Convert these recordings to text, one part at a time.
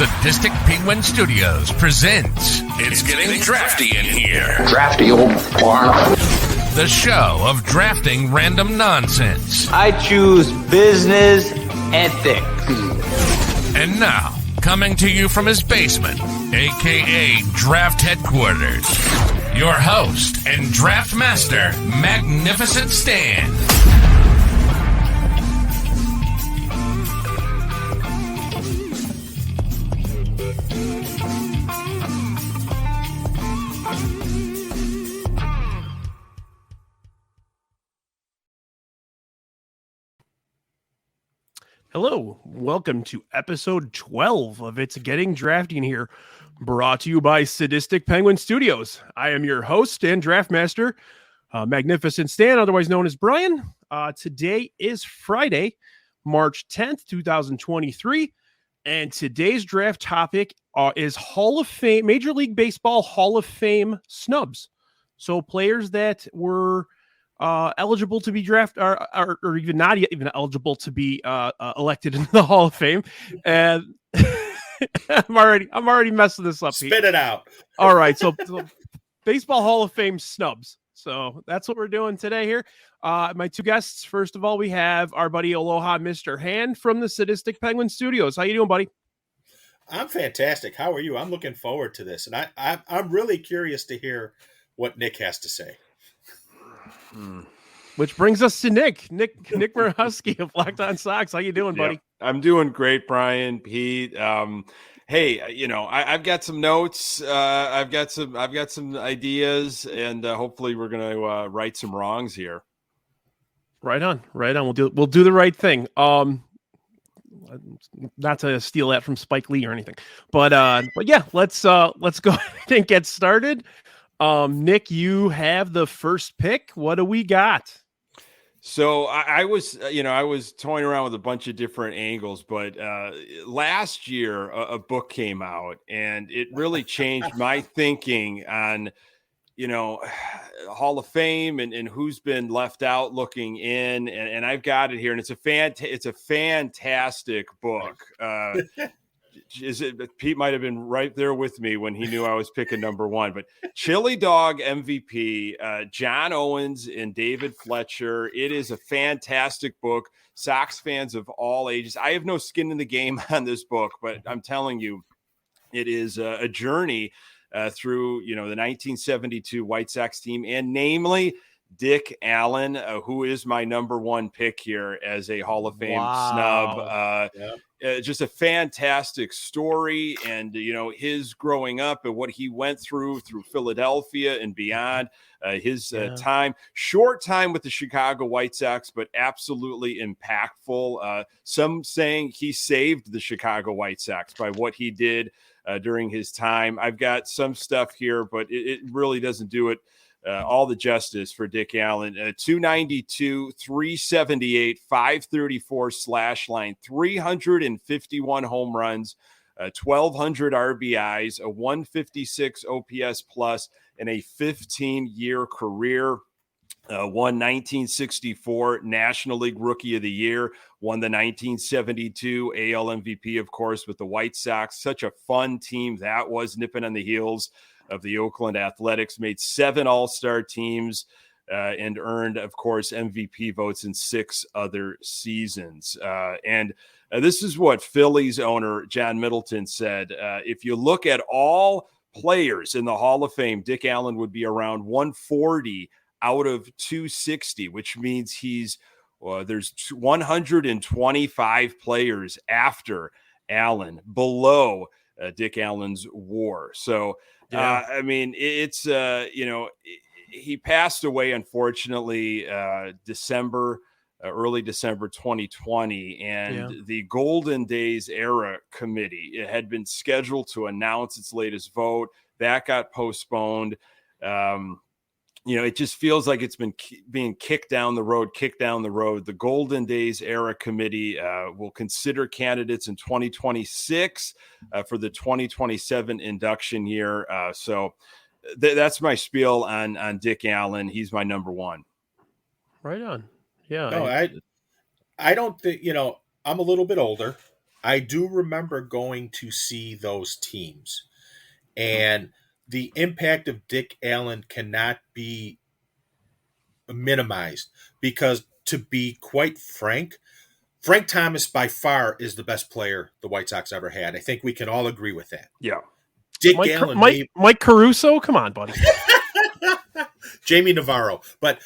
Sadistic Penguin Studios presents It's Getting Drafty in Here. Drafty old barn. The show of drafting random nonsense. I choose business ethics. And now, coming to you from his basement, a.k.a. Draft Headquarters, your host and draft master, Magnificent Stan. Hello, welcome to episode 12 of It's Getting Drafty in Here, brought to you by Sadistic Penguin Studios. I am your host and draft master, Magnificent Stan, otherwise known as Brian. Today is Friday, March 10th, 2023, and today's draft topic is Hall of Fame, Major League Baseball Hall of Fame snubs. So players that were eligible to be drafted, or even not even eligible to be elected into the Hall of Fame, and I'm already messing this up. Spit it out. All right, so Baseball Hall of Fame snubs. So that's what we're doing today here. My two guests. First of all, we have our buddy Aloha Mr. Hand from the Sadistic Penguin Studios. How you doing, buddy? I'm fantastic. How are you? I'm looking forward to this, and I'm really curious to hear what Nick has to say. Which brings us to Nick Murawski of Locked On Sox. How you doing, buddy? I'm doing great, Brian, Pete. Hey, you know, I've got some notes. I've got some ideas, and hopefully we're going to right some wrongs here. Right on. We'll do the right thing. Not to steal that from Spike Lee or anything, but yeah, let's go ahead and get started. Nick, you have the first pick. What do we got? So I was toying around with a bunch of different angles, but last year a book came out and it really changed my thinking on, Hall of Fame and who's been left out looking in. And I've got it here, and it's a fantastic book. Pete might have been right there with me when he knew I was picking number one, but Chili Dog MVP, John Owens and David Fletcher. It is a fantastic book. Sox fans of all ages. I have no skin in the game on this book, but I'm telling you, it is a journey through, the 1972 White Sox team, and namely Dick Allen, who is my number one pick here as a Hall of Fame snub. Just a fantastic story, and his growing up and what he went through Philadelphia and beyond. Short time with the Chicago White Sox, but absolutely impactful. Some saying he saved the Chicago White Sox by what he did during his time. I've got some stuff here, but it really doesn't do it all the justice for Dick Allen. 292, 378, 534 slash line, 351 home runs, 1,200 RBIs, a 156 OPS plus, and a 15-year career. Won 1964 National League Rookie of the Year, won the 1972 AL MVP, of course, with the White Sox. Such a fun team that was, nipping on the heels of the Oakland Athletics, made 7 all-star teams and earned, of course, MVP votes in 6 other seasons. And this is what Phillies owner John Middleton said. If you look at all players in the Hall of Fame, Dick Allen would be around 140 out of 260, which means there's 125 players after Allen below Dick Allen's WAR. So, it's he passed away, unfortunately, early December 2020, and the Golden Days Era Committee, it had been scheduled to announce its latest vote. That got postponed. It just feels like it's been being kicked down the road. The Golden Days Era Committee will consider candidates in 2026 for the 2027 induction year. So that's my spiel on Dick Allen. He's my number one. Right on. Yeah. No, I don't think, I'm a little bit older. I do remember going to see those teams, and the impact of Dick Allen cannot be minimized because, to be quite frank, Frank Thomas by far is the best player the White Sox ever had. I think we can all agree with that. Yeah. Dick Mike, Allen, Mike Caruso, come on, buddy. Jamie Navarro, but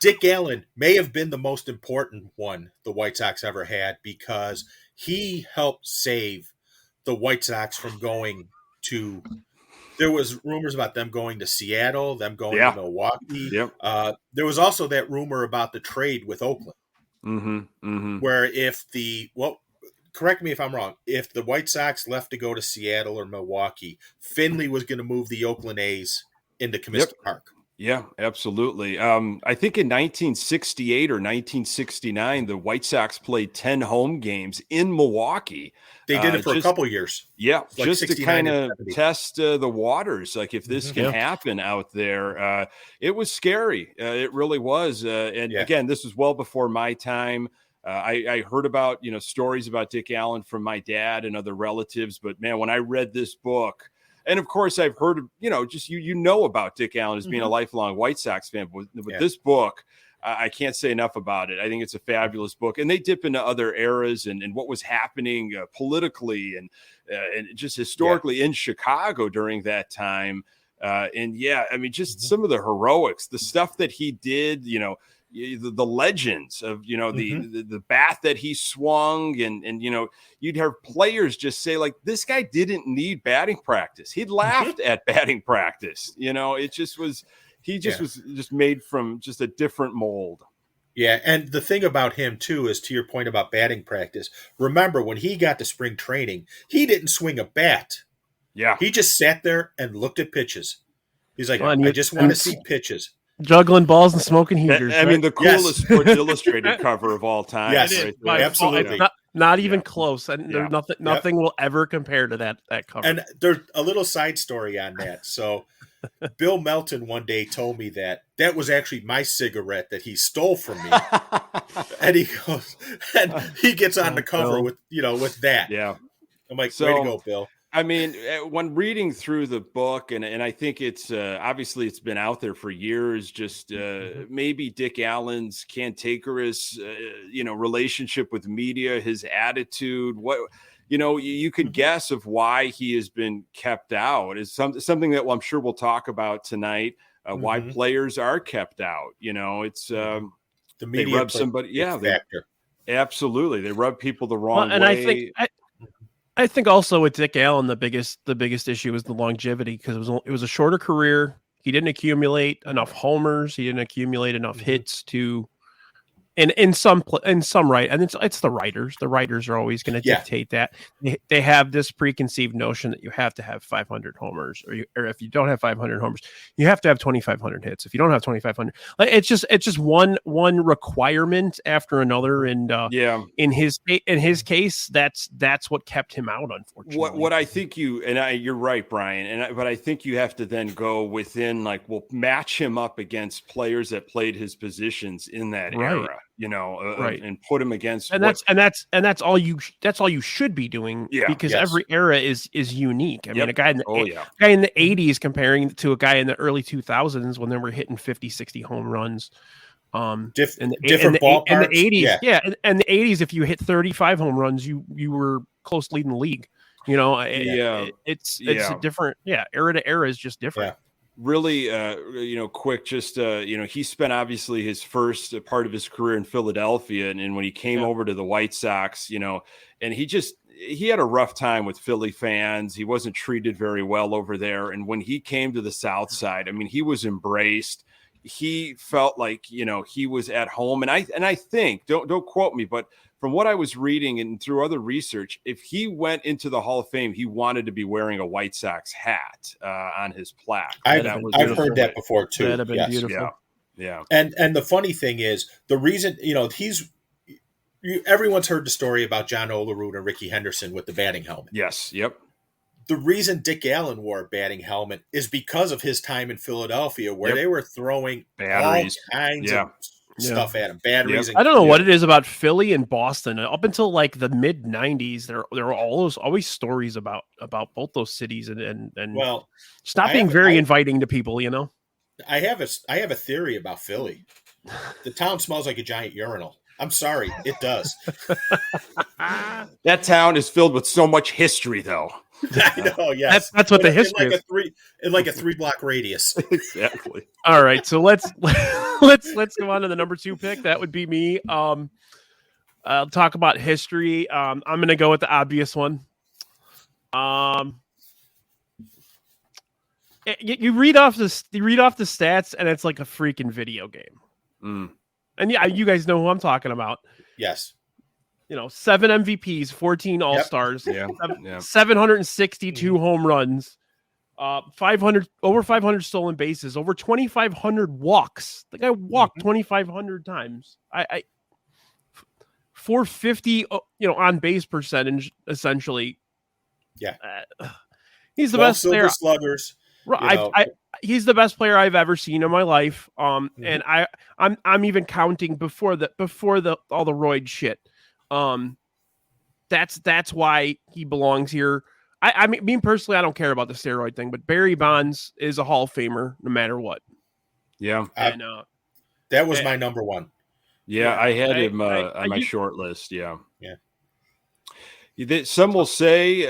Dick Allen may have been the most important one the White Sox ever had because he helped save the White Sox from going to. There was rumors about them going to Seattle, them going to Milwaukee. Yep. There was also that rumor about the trade with Oakland, where correct me if I'm wrong, if the White Sox left to go to Seattle or Milwaukee, Finley was going to move the Oakland A's into Comiskey Park. Yeah, absolutely. I think in 1968 or 1969, the White Sox played 10 home games in Milwaukee. They did it for a couple years. Yeah, like just to kind of test the waters, like if this can happen out there. It was scary. It really was. Again, this was well before my time. I heard about, stories about Dick Allen from my dad and other relatives. But, man, when I read this book, and, of course, I've heard, just about Dick Allen as being a lifelong White Sox fan. But this book, I can't say enough about it. I think it's a fabulous book. And they dip into other eras and what was happening politically and just historically in Chicago during that time. Some of the heroics, the stuff that he did, the legends of the bat that he swung and you'd have players just say like this guy didn't need batting practice. He laughed at batting practice. It just was was just made from just a different mold. Yeah, and the thing about him too is, to your point about batting practice, remember when he got to spring training, he didn't swing a bat. Yeah, he just sat there and looked at pitches. He's like, I just want to see pitches. Juggling balls and smoking heaters. I mean, the coolest Sports Illustrated cover of all time. Yes, right absolutely. Not even close. And there's nothing will ever compare to that cover. And there's a little side story on that. So Bill Melton one day told me that was actually my cigarette that he stole from me. And he goes, and he gets on the cover with that. Yeah. I'm like, way to go, Bill. I mean, when reading through the book, and I think it's obviously it's been out there for years, just maybe Dick Allen's cantankerous, relationship with media, his attitude, you could guess of why he has been kept out is something that I'm sure we'll talk about tonight, why players are kept out. It's the media they rub somebody. Yeah. Absolutely. They rub people the wrong way. And I think also with Dick Allen, the biggest issue was the longevity because it was a shorter career. He didn't accumulate enough homers. He didn't accumulate enough hits to, in some right. And it's the writers. The writers are always going to dictate that. They have this preconceived notion that you have to have 500 homers, or if you don't have 500 homers, you have to have 2,500 hits. If you don't have 2,500, it's just one requirement after another. And in his case, that's what kept him out. Unfortunately, what I think you're right, Brian. But I think you have to then go within match him up against players that played his positions in that era. And put him against, that's all you should be doing. Because every era is unique. I mean, a guy in the 80s comparing to a guy in the early 2000s when they were hitting 50, 60 home runs. Different ballparks. In the 80s, and the 80s, if you hit 35 home runs, you were close leading the league. It's a different. Era to era is just different. Really, quick, just, he spent obviously his first part of his career in Philadelphia. And when he came over to the White Sox, and he had a rough time with Philly fans. He wasn't treated very well over there. And when he came to the South Side, I mean, he was embraced. He felt like, he was at home. And I think, don't quote me, but from what I was reading and through other research, if he went into the Hall of Fame, he wanted to be wearing a White Sox hat on his plaque. I've heard that before too. That'd have been beautiful. Yeah. And the funny thing is, the reason everyone's heard the story about John Olerud and Rickey Henderson with the batting helmet. Yes. Yep. The reason Dick Allen wore a batting helmet is because of his time in Philadelphia, where they were throwing batteries, all kinds of stuff at him. Batteries. I don't know what it is about Philly and Boston. Up until like the mid '90s, there were always stories about both those cities, and well, it's not being very inviting to people. You know, I have a theory about Philly. The town smells like a giant urinal. I'm sorry, it does. That town is filled with so much history, though. I know, yes. That's what the history is. In like a 3 block radius. Exactly. All right, so let's go on to the number 2 pick. That would be me. I'll talk about history. I'm going to go with the obvious one. You read off the stats, and it's like a freaking video game. Mm. And yeah, you guys know who I'm talking about. Yes. 7 MVPs, 14 All-Stars, 762 home runs, 500 stolen bases, over 2,500 walks. The guy walked 2,500 times. 450, on base percentage, essentially. Yeah. He's the best player. Sluggers. He's the best player I've ever seen in my life. And I'm even counting before all the roid shit. That's why he belongs here. I mean, me personally, I don't care about the steroid thing, but Barry Bonds is a Hall of Famer no matter what. Yeah. And, that was my number 1. Yeah, I had him on my short list. Yeah. Yeah. Some will say,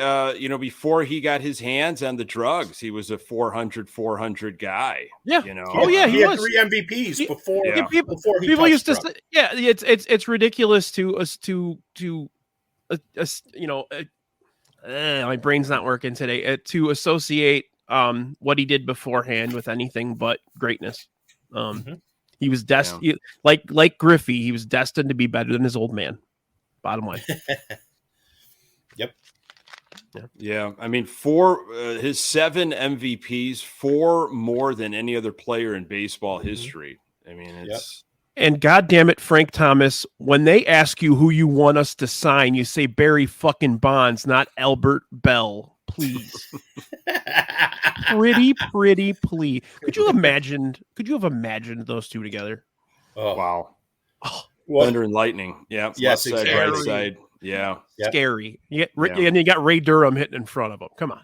before he got his hands on the drugs, he was a 400 guy. Yeah. Oh yeah, he had 3 MVPs before. Yeah. Before he people used to drugs. say, yeah, it's ridiculous my brain's not working today. To associate what he did beforehand with anything but greatness. He was destined, like Griffey. He was destined to be better than his old man. Bottom line. Yep. Yeah. I mean, his 7 MVPs, 4 more than any other player in baseball history. I mean, it's. And goddamn it, Frank Thomas, when they ask you who you want us to sign, you say Barry fucking Bonds, not Albert Bell, please. pretty please. Could you have imagined those two together? Oh wow. Oh, Thunder and lightning. Yeah. Yes, left side, right side. Yeah. Scary. And you got Ray Durham hitting in front of him. Come on.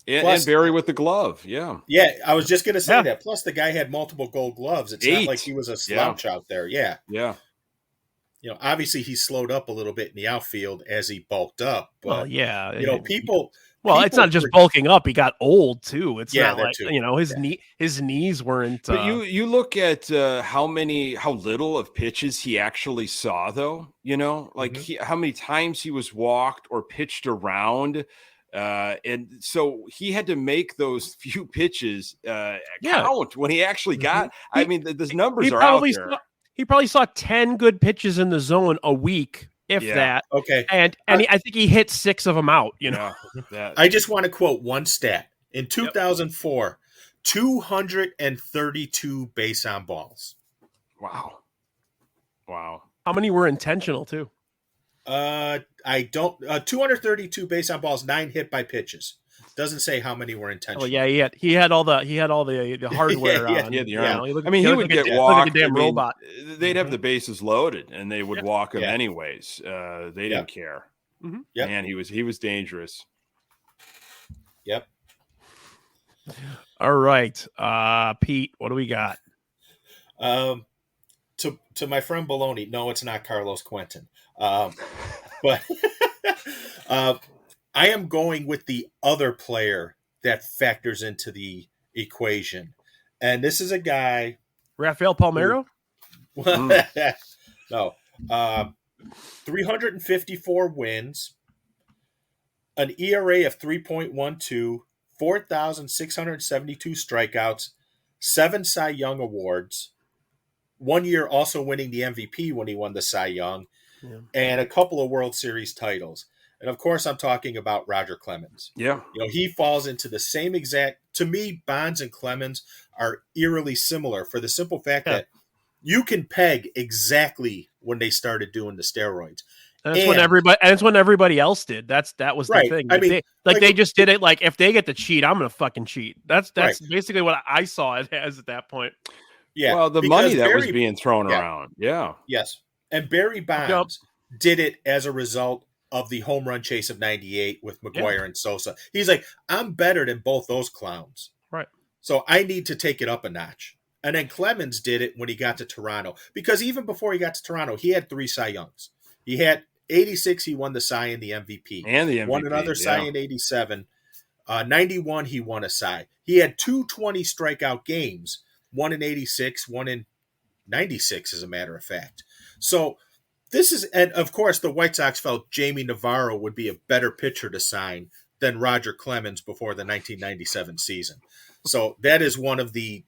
And Barry with the glove. Yeah. Yeah, I was just going to say that. Plus, the guy had multiple gold gloves. It's 8. Not like he was a slouch out there. Yeah. Yeah. Obviously, he slowed up a little bit in the outfield as he bulked up. But, people. Well, it's not just bulking up. He got old, too. It's not like, too. his knees weren't. But you look at how little of pitches he actually saw, though, how many times he was walked or pitched around. And so he had to make those few pitches count when he actually got. I mean, the numbers are out there. He probably saw 10 good pitches in the zone a week, if that. Okay, and I think he hit 6 of them out. I just want to quote one stat in 2004: 232 base on balls. Wow. How many were intentional too? I don't. 232 base on balls, 9 hit by pitches. Doesn't say how many were intentional. Oh yeah, he had all the hardware on. Yeah. He would get walked. Like a damn robot. They'd have the bases loaded, and they would walk him anyways. They didn't care. Mm-hmm. Yep. Man, he was dangerous. Yep. All right, Pete, what do we got? To my friend Baloney, no, it's not Carlos Quentin. But I am going with the other player that factors into the equation. And this is a guy. Rafael Palmeiro? No. 354 wins, an ERA of 3.12, 4,672 strikeouts, 7 Cy Young awards, 1 year also winning the MVP when he won the Cy Young, and a couple of World Series titles. And, of course, I'm talking about Roger Clemens. Yeah. He falls into the same exact – to me, Bonds and Clemens are eerily similar for the simple fact that you can peg exactly when they started doing the steroids. And it's when everybody else did. That was the thing. I mean, they just did it like, if they get to cheat, I'm going to fucking cheat. That's basically what I saw it as at that point. Yeah. Well, the because money that was Barry- being thrown yeah. around. Yeah. Yes. And Barry Bonds did it as a result of the home run chase of 98 with McGuire and Sosa. He's like, I'm better than both those clowns. Right. So I need to take it up a notch. And then Clemens did it when he got to Toronto. Because even before he got to Toronto, he had 3 Cy Youngs. He had 86, he won the Cy and the MVP. And the MVP. Won another Cy in 87. 91, he won a Cy. He had 2 20 strikeout games. One in 86, one in 96, as a matter of fact. So this is, and of course, the White Sox felt Jamie Navarro would be a better pitcher to sign than Roger Clemens before the 1997 season. So that is one of the,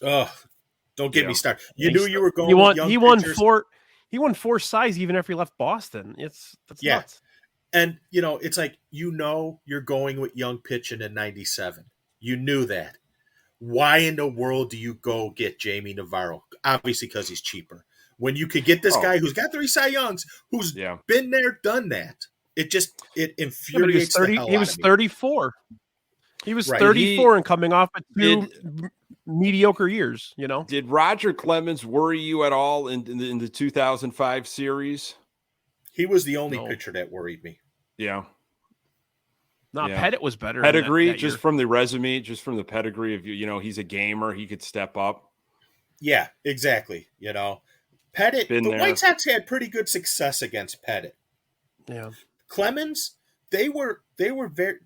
don't get me started. You knew you were going with young pitchers. He won 4 Cys even after he left Boston. That's nuts. And, it's like, you're going with young pitching in 97. You knew that. Why in the world do you go get Jamie Navarro? Obviously because he's cheaper. When you could get this guy who's got 3 Cy Youngs, who's been there, done that. It infuriates the hell out of me. He was 34. He was 34 and coming off of 2 mediocre years, Did Roger Clemens worry you at all in the 2005 series? He was the only pitcher that worried me. Yeah. Pettit was better. Pedigree, that just from the resume, just from the pedigree of he's a gamer. He could step up. Yeah, exactly. Pettit, White Sox had pretty good success against Pettit. Yeah. Clemens, they were very.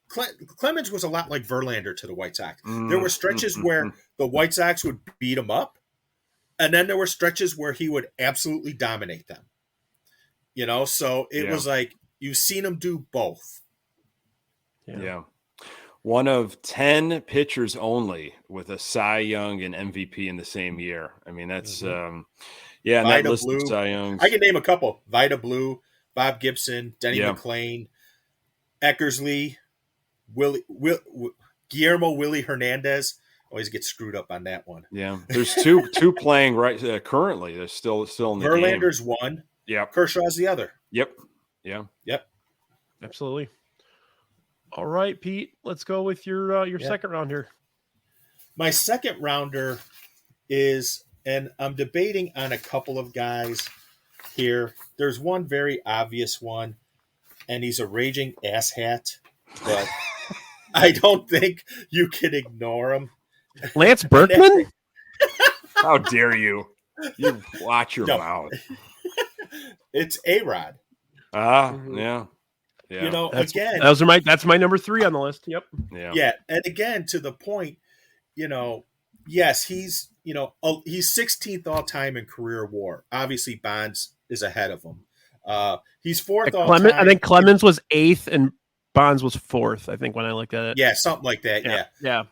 Clemens was a lot like Verlander to the White Sox. There were stretches where the White Sox would beat him up, and then there were stretches where he would absolutely dominate them. So it was like you've seen him do both. Yeah. One of 10 pitchers only with a Cy Young and MVP in the same year. I mean, that's and that list of Cy Youngs. I can name a couple: Vida Blue, Bob Gibson, Denny McClain, Eckersley, Guillermo Willie Hernandez. Always get screwed up on that one. Yeah, there's two playing right currently. They're still in the Verlander's game. one. Yeah, Kershaw's the other. Yep. Yeah. Yep. Absolutely. All right, Pete. Let's go with your second round here. My second rounder is, and I'm debating on a couple of guys here. There's one very obvious one, and he's a raging asshat, but I don't think you can ignore him. Lance Berkman? How dare you? You watch your mouth. It's A-Rod. Yeah. That's my number 3 on the list. Yep. Yeah. And again, to the point, yes, he's 16th all time in career WAR. Obviously, Bonds is ahead of him. He's 4th all time. I think Clemens was 8th and Bonds was 4th. I think when I looked at it. Yeah, something like that. Yeah.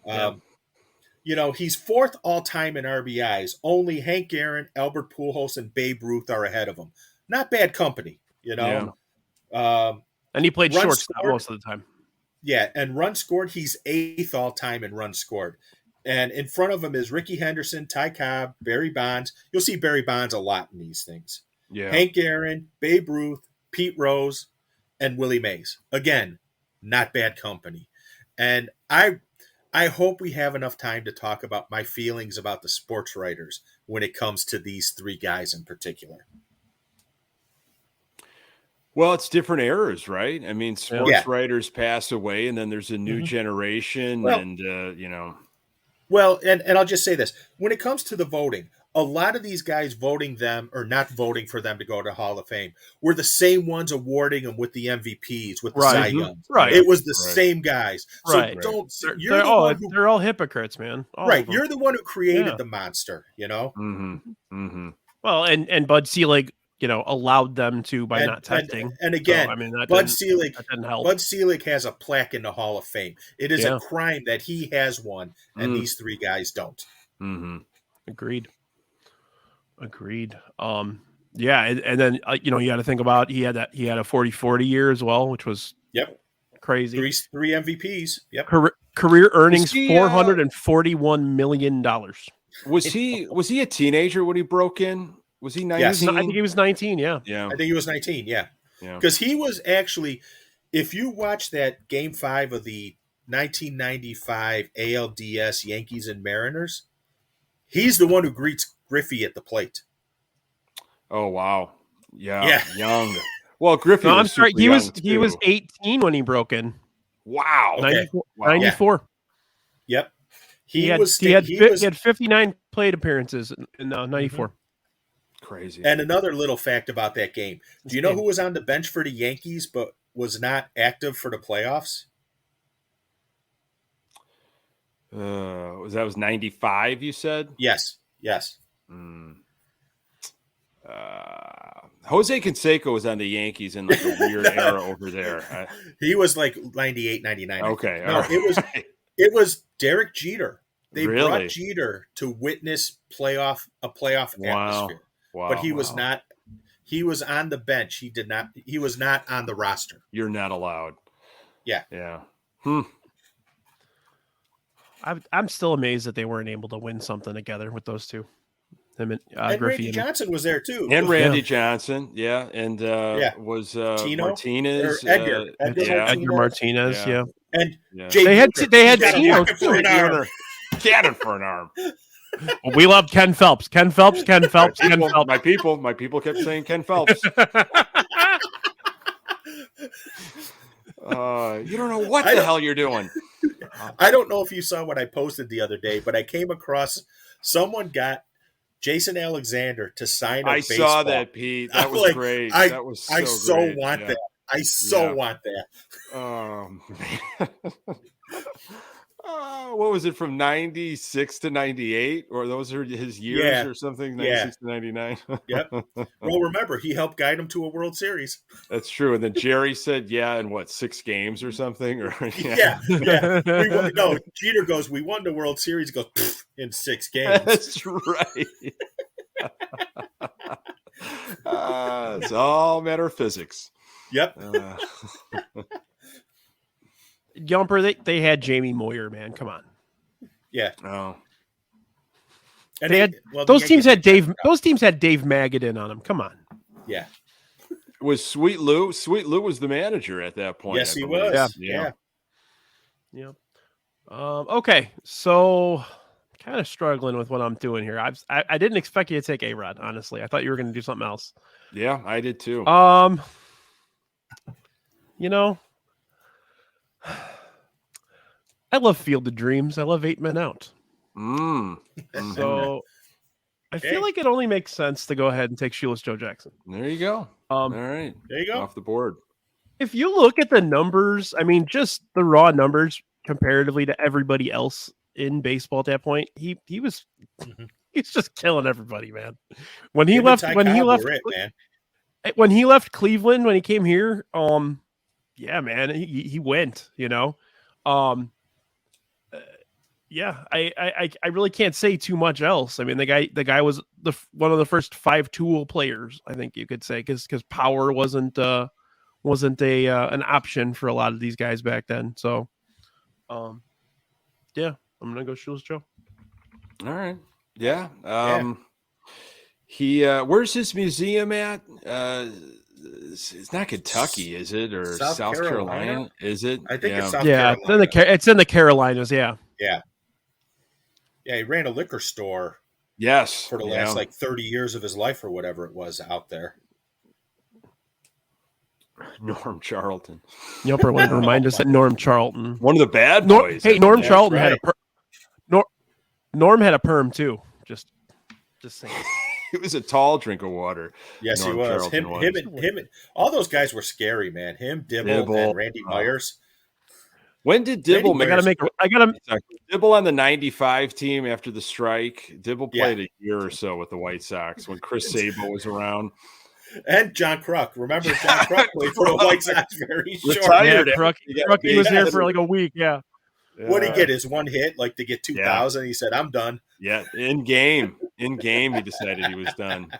He's 4th all time in RBIs. Only Hank Aaron, Albert Pujols, and Babe Ruth are ahead of him. Not bad company. And he played shortstop most of the time. Yeah, and runs scored, he's 8th all time in runs scored. And in front of him is Ricky Henderson, Ty Cobb, Barry Bonds. You'll see Barry Bonds a lot in these things. Yeah. Hank Aaron, Babe Ruth, Pete Rose, and Willie Mays. Again, not bad company. And I hope we have enough time to talk about my feelings about the sports writers when it comes to these 3 guys in particular. Well, it's different eras, right? I mean, sports writers pass away, and then there's a new generation, Well, and I'll just say this. When it comes to the voting, a lot of these guys voting them or not voting for them to go to Hall of Fame were the same ones awarding them with the MVPs, with the Cy Youngs. Right. It was the same guys. So they're all hypocrites, man. You're the one who created the monster, Well, and Bud Selig, allowed them to by not testing. And again, Bud Selig didn't help. Bud Selig has a plaque in the Hall of Fame. It is a crime that he has one and these 3 guys don't. Agreed. And then you got to think about he had a 40-40 year as well, which was crazy. 3 MVPs. Yep. Career earnings $441 million. Was he a teenager when he broke in? Was he 19? Yes. I think he was 19, yeah. I think he was 19, yeah. Because he was actually, if you watch that Game 5 of the 1995 ALDS Yankees and Mariners, He's the one who greets Griffey at the plate. Oh wow. Yeah. Yeah. Young. Well, Griffey. No, I'm was sorry. super He was young, too. 18 when he broke in. Wow. Okay. 94. Wow. 94. Yep. He had 59 plate appearances in 94. Crazy. And another little fact about that game. Do you know who was on the bench for the Yankees but was not active for the playoffs? Was 95, you said? Yes. Jose Canseco was on the Yankees in like a weird era over there. He was like 98, 99. Okay. No, all right. it was Derek Jeter. They Really? brought Jeter to witness a playoff atmosphere. Wow. But he was not. He was on the bench. He was not on the roster. You're not allowed. Yeah. Yeah. I'm still amazed that they weren't able to win something together with those two. Him and And Griffey Randy Johnson was there too. And Randy Johnson, yeah, and was Tino? Martinez, Or Edgar. Edgar Martinez, yeah. And Yeah. Jay They had Bucher. they had He got a Tino rocket for an arm. cannon for an arm. Well, we love Ken Phelps. Ken Phelps. Ken Phelps. Ken Phelps. My people kept saying Ken Phelps. You don't know what the hell you're doing. I don't know if you saw what I posted the other day, but I came across someone got Jason Alexander to sign a baseball. Saw that, Pete. That was great. That was so great. Want Yeah. that. I so want that. What was it, from 96 to 98? Or those are his years or something? 96 to 99. Yep. Well, remember, he helped guide him to a World Series. That's true. And then Jerry said, in 6 games or something? Or Yeah. No, Jeter goes, we won the World Series. He goes, in 6 games. That's right. It's all matter of physics. Yep. Yumper, they had Jamie Moyer, man. Come on. Yeah. Oh. And They had those teams had Dave Magadan on them. Come on. Yeah. Was Sweet Lou? Sweet Lou was the manager at that point. Yes, I he believe. was. Yeah. Yep. Okay, so kind of struggling with what I'm doing here. I didn't expect you to take A-Rod, honestly. I thought you were going to do something else. Yeah, I did too. I love Field of Dreams. I love 8 Men Out. So I feel like it only makes sense to go ahead and take Shoeless Joe Jackson. There you go. All right. There you go. Off the board. If you look at the numbers, I mean, just the raw numbers comparatively to everybody else in baseball at that point, he's just killing everybody, man. When he left Cleveland, when he came here, yeah, man, he went, yeah, I really can't say too much else. I mean, the guy was one of the first 5-tool players, I think you could say, because power wasn't an option for a lot of these guys back then. So, yeah, I'm gonna go Shoeless Joe. All right. Yeah. He where's his museum at? It's not Kentucky, is it? Or South Carolina? Is it? I think it's South Carolina. It's in the Carolinas. Yeah. Yeah. Yeah, he ran a liquor store. Yes. For the last 30 years of his life or whatever it was out there. Norm Charlton. Yumper wanted to remind us that Norm Charlton, one of the bad boys. Norm Charlton had Norm had a perm too. Just saying. He was a tall drink of water. Yes, Norm he was. Him and all those guys were scary, man. Him, Dibble. And Randy Myers. When did Dibble Dibble on the 95 team after the strike? Dibble played a year or so with the White Sox when Chris Sabo was around. And John Kruk. Remember John Kruk played for the White Sox very short. Retired. Kruk was there for like a week, yeah. What did he get? His one hit, like to get 2,000. Yeah. He said, I'm done. Yeah, in game, he decided he was done.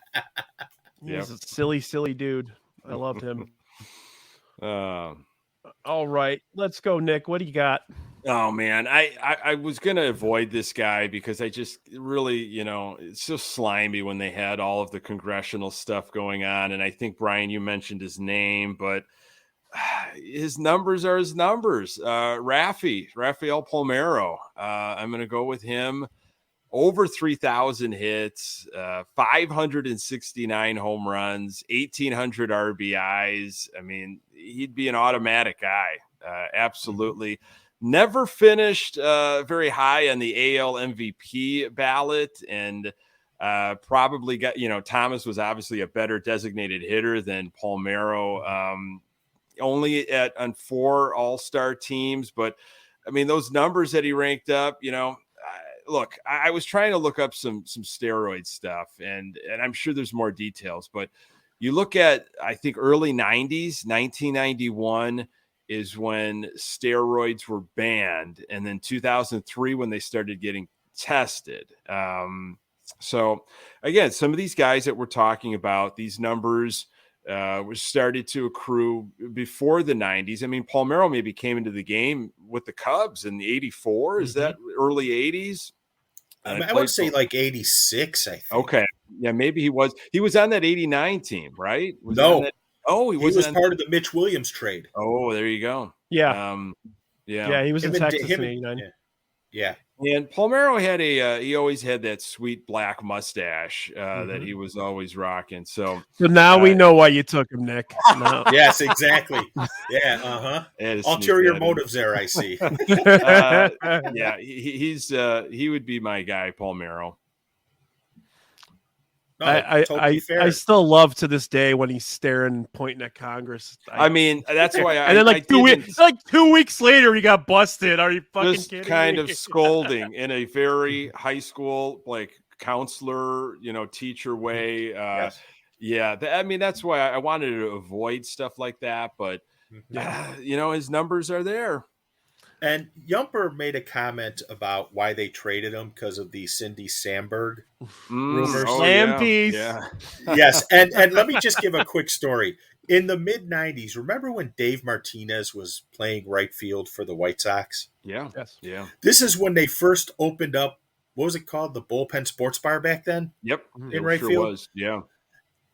He's a silly dude. I loved him. All right, let's go, Nick. What do you got? Oh man, I was gonna avoid this guy because I just really, it's so slimy when they had all of the congressional stuff going on. And I think, Brian, you mentioned his name, but his numbers are his numbers. Rafael Palmeiro. I'm gonna go with him over 3,000 hits, 569 home runs, 1,800 RBIs. I mean, he'd be an automatic guy. Absolutely. Never finished very high on the AL MVP ballot, and probably got, Thomas was obviously a better designated hitter than Palmeiro, only on 4 all-star teams. But I mean, those numbers that he ranked up, look, I was trying to look up some steroid stuff, and I'm sure there's more details, but you look at, I think, early 90s, 1991 is when steroids were banned, and then 2003 when they started getting tested. So again, some of these guys that we're talking about, these numbers was started to accrue before the 90s. I mean, Palmeiro maybe came into the game with the Cubs in the 84. Is that early 80s? I would say like 86, I think. Okay. Yeah, maybe he was. He was on that 89 team, right? No. He was part of the Mitch Williams trade. Oh, there you go. Yeah. Yeah, he was in Texas in 89. Yeah. And Palmeiro had he always had that sweet black mustache that he was always rocking. So now we know why you took him, Nick. No. Yes, exactly. Yeah. Ulterior motives there, I see. Yeah, he would be my guy, Palmeiro. No, I still love to this day when he's staring, pointing at Congress. I mean, that's why. And then like 2 weeks later, he got busted. Are you fucking just kidding kind me? of scolding in a very high school, like counselor, teacher way. Yes. Yeah, I mean, that's why I wanted to avoid stuff like that. But his numbers are there. And Yumper made a comment about why they traded him because of the Cindy Sandberg rumors. Yeah. Yes, and let me just give a quick story. In the mid-'90s, remember when Dave Martinez was playing right field for the White Sox? Yeah. Yes. Yeah. This is when they first opened up, what was it called? The Bullpen Sports Bar back then? Yep. In right field? Was. Yeah.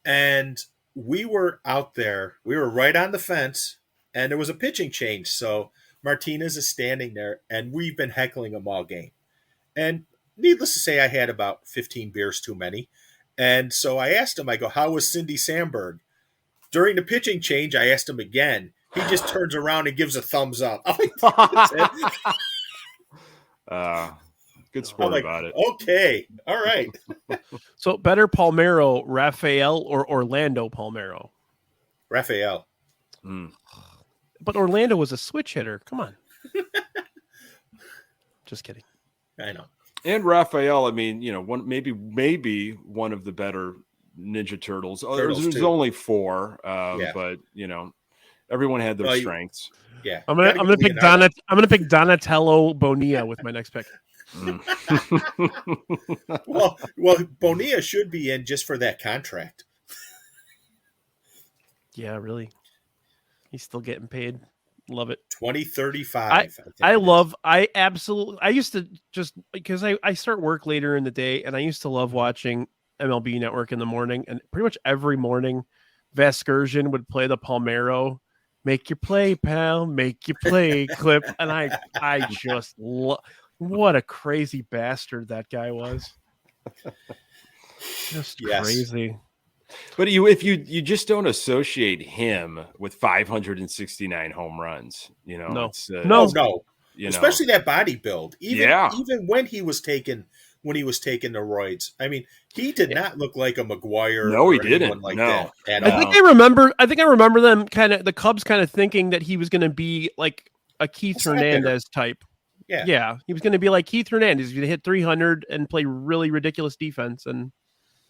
And we were out there. We were right on the fence, and there was a pitching change. So Martinez is standing there, and we've been heckling him all game. And needless to say, I had about 15 beers too many. And so I asked him, I go, how was Cindy Sandberg? During the pitching change, I asked him again. He just turns around and gives a thumbs up. I'm like, that's it. Good sport about it. Okay. All right. So better Palmeiro, Rafael, or Orlando Palmeiro? Rafael. But Orlando was a switch hitter. Come on. Just kidding. I know. And Raphael, I mean, maybe one of the better Ninja Turtles. There's only 4, but everyone had their strengths. Yeah, I'm gonna pick Donatello Bonilla with my next pick. well, Bonilla should be in just for that contract. Yeah, really. He's still getting paid. Love it. 2035. I used to just because I start work later in the day, and I used to love watching MLB Network in the morning, and pretty much every morning Vasgersian would play the Palmeiro "Make Your Play, Pal, Make Your Play" clip, and I just what a crazy bastard that guy was. Just crazy. But if you just don't associate him with 569 home runs, no, especially that body build. Even when he was taking the roids, I mean, he did not look like a McGuire. No, he didn't. That at I all. think I remember them the Cubs kind of thinking that he was going to be like a Keith Hernandez type. Yeah, he was going to be like Keith Hernandez. He's going to hit 300 and play really ridiculous defense, and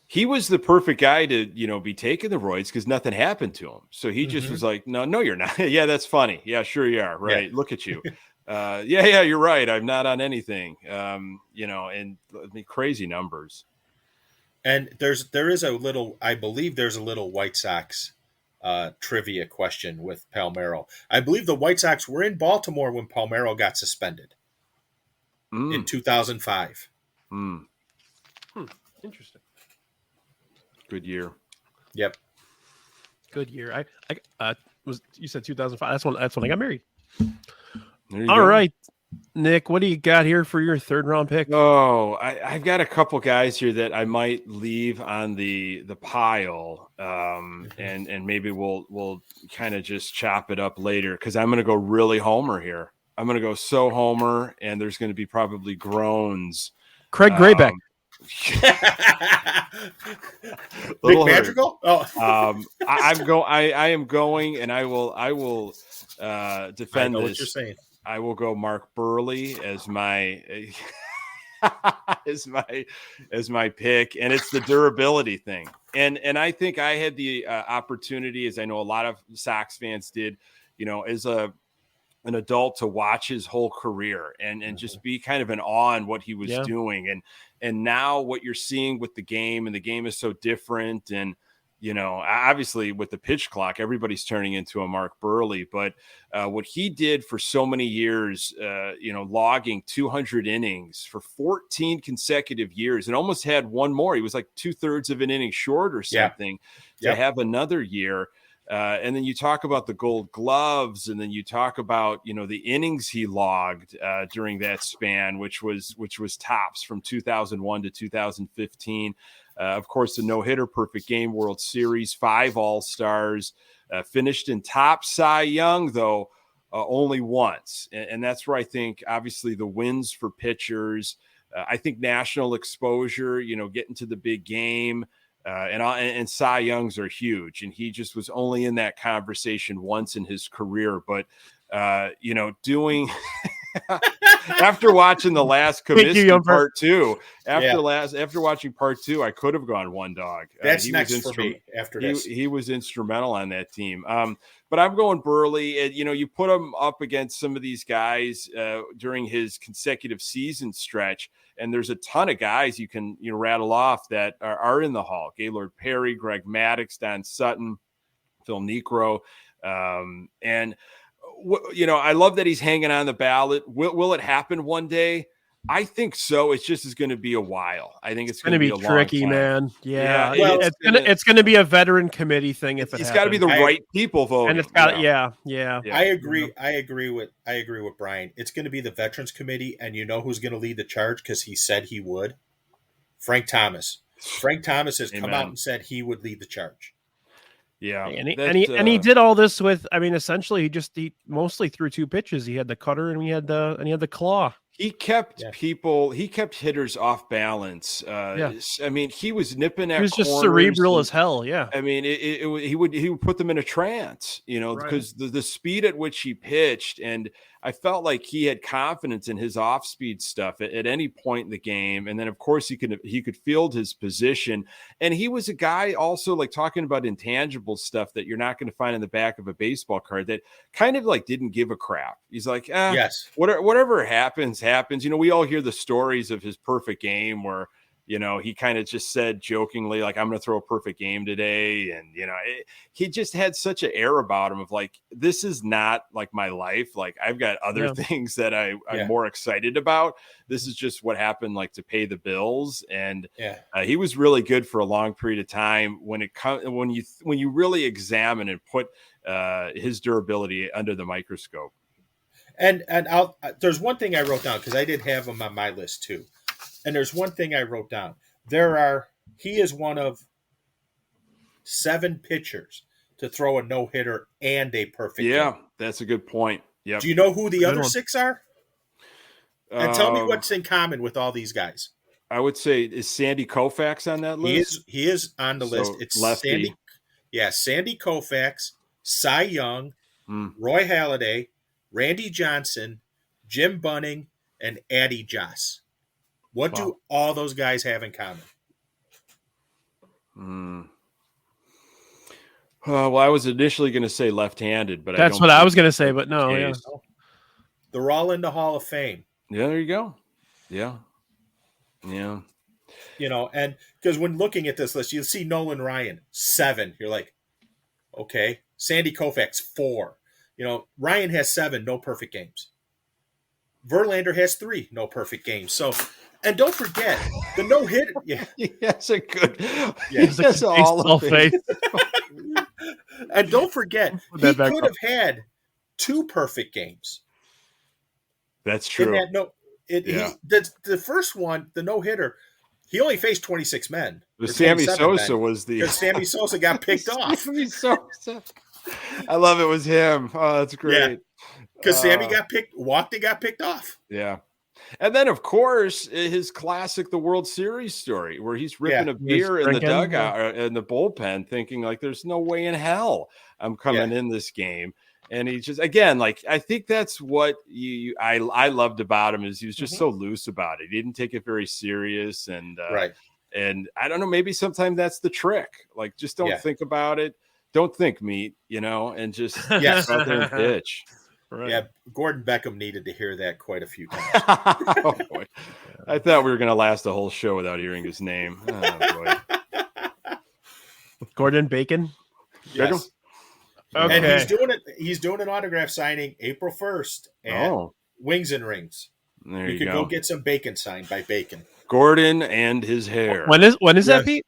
he was the perfect guy to, be taking the roids because nothing happened to him. So he just was like, no, you're not. Yeah, that's funny. Yeah, sure you are. Right. Yeah. Look at you. Yeah, you're right. I'm not on anything. And I mean, crazy numbers. And I believe there's a little White Sox trivia question with Palmeiro. I believe the White Sox were in Baltimore when Palmeiro got suspended in 2005. Interesting. Good year. Yep. Good year. You said 2005. That's when I got married. All right. Nick, what do you got here for your third round pick? Oh, I've got a couple guys here that I might leave on the pile, and maybe we'll kind of just chop it up later because I'm going to go really homer here. I'm going to go so homer, and there's going to be probably groans. Craig Graybeck. Big Madrigal? Oh, I am going, and I will defend I know this. what you're saying. I will go Mark Burley as my as my pick, and it's the durability thing. And I think I had the opportunity, as I know a lot of Sox fans did, as an adult, to watch his whole career and just be kind of in awe in what he was doing. And now what you're seeing with the game, and the game is so different. And, obviously with the pitch clock, everybody's turning into a Mark Burley, but what he did for so many years, logging 200 innings for 14 consecutive years and almost had one more. He was like 2/3 of an inning short or something to have another year. And then you talk about the Gold Gloves, and then you talk about, the innings he logged during that span, which was tops from 2001 to 2015. Of course, the no-hitter, perfect game, World Series, 5 All-Stars, finished in top Cy Young, though, only once. And that's where I think, obviously, the wins for pitchers, I think national exposure, getting to the big game, and Cy Youngs are huge. And he just was only in that conversation once in his career. But, doing after watching the last Comiskey part 2, after watching part 2, I could have gone one dog. That's next for me after this. He was instrumental on that team. But I'm going Burley. And, you put him up against some of these guys during his consecutive season stretch, and there's a ton of guys you can rattle off that are in the Hall. Gaylord Perry, Greg Maddux, Don Sutton, Phil Niekro, and I love that he's hanging on the ballot. Will it happen one day? I think so. It's just going to be a while. I think it's going to be a tricky, man. Yeah. Well, it's going to be a veteran committee thing. It's got to be the right people voting. And it's got yeah. I agree. I agree with Brian. It's going to be the Veterans Committee, and you know who's going to lead the charge because he said he would? Frank Thomas. Frank Thomas has come out and said he would lead the charge. Yeah, and he did all this with. I mean, essentially, he mostly threw 2 pitches. He had the cutter and he had the claw. He kept he kept hitters off balance. I mean, he was nipping at. He was just cerebral as hell. Yeah. I mean, he would put them in a trance, because the speed at which he pitched, and I felt like he had confidence in his off-speed stuff at any point in the game. And then, of course, he could field his position. And he was a guy also, like, talking about intangible stuff that you're not going to find in the back of a baseball card, that kind of like didn't give a crap. He's like, yes, whatever happens. We all hear the stories of his perfect game where, he kind of just said jokingly, like, I'm going to throw a perfect game today. And, he just had such an air about him of like, this is not like my life. Like, I've got other things that I'm more excited about. This is just what happened, like, to pay the bills. And he was really good for a long period of time when you really examine and put his durability under the microscope. And there's one thing I wrote down because I did have him on my list too. And there's one thing I wrote down. He is one of 7 pitchers to throw a no-hitter and a perfect game. That's a good point. Yeah. Do you know who the other 6 are? And tell me what's in common with all these guys. I would say, is Sandy Koufax on that list? He is on the list. It's lefty. Sandy Koufax, Cy Young, Roy Halladay, Randy Johnson, Jim Bunning, and Addie Joss. What do all those guys have in common? Well, I was initially going to say left-handed, but that's what I was going to say, but no. Yeah. They're all in the Hall of Fame. Yeah, there you go. Yeah. And because when looking at this list, you'll see Nolan Ryan 7. You're like, okay. Sandy Koufax 4. Ryan has 7 no perfect games. Verlander has 3 no perfect games. So. And don't forget the no hitter. Yeah, that's a good. That's all face. And don't forget he could have had 2 perfect games. That's In true. that the first one, the no hitter, he only faced 26 men. The Sammy Sosa was because Sammy Sosa got picked off. Sammy Sosa. I love it was him. Oh, that's great. Because Sammy walked and got picked off. Yeah. And then, of course, his classic, the World Series story, where he's ripping a beer in the dugout, in the bullpen, thinking like, there's no way in hell I'm coming in this game. And he just, again, like, I think that's what I loved about him is he was just so loose about it. He didn't take it very serious. And, and I don't know, maybe sometimes that's the trick. Like, just don't think about it. Don't think meat, and just go out there and pitch. Right. Yeah, Gordon Beckham needed to hear that quite a few times. Oh, boy. I thought we were going to last the whole show without hearing his name. Oh, boy. Gordon Bacon? Yes. Okay. And he's doing an autograph signing April 1st at Wings and Rings. There you can go get some bacon signed by Bacon. Gordon and his hair. When is that, Pete?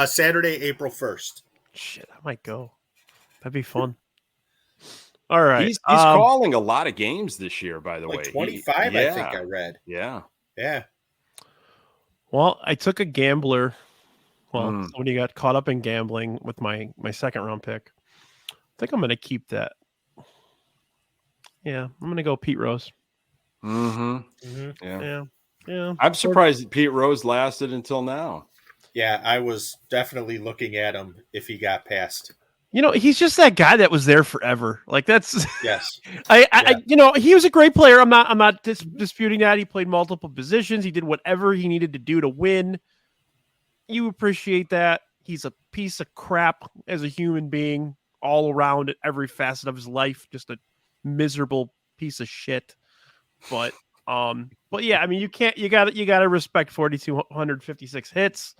Saturday, April 1st. Shit, I might go. That'd be fun. All right. He's calling a lot of games this year, by the way. 25, I think I read. Yeah. Yeah. Well, I took a gambler. Well, somebody got caught up in gambling with my second round pick. I think I'm going to keep that. Yeah, I'm going to go Pete Rose. Yeah. Yeah. I'm surprised that Pete Rose lasted until now. Yeah, I was definitely looking at him if he got past. He's just that guy that was there forever. Like that's yes. He was a great player. I'm not disputing that. He played multiple positions. He did whatever he needed to do to win. You appreciate that. He's a piece of crap as a human being all around at every facet of his life. Just a miserable piece of shit. But yeah, I mean, you gotta respect 4,256 hits.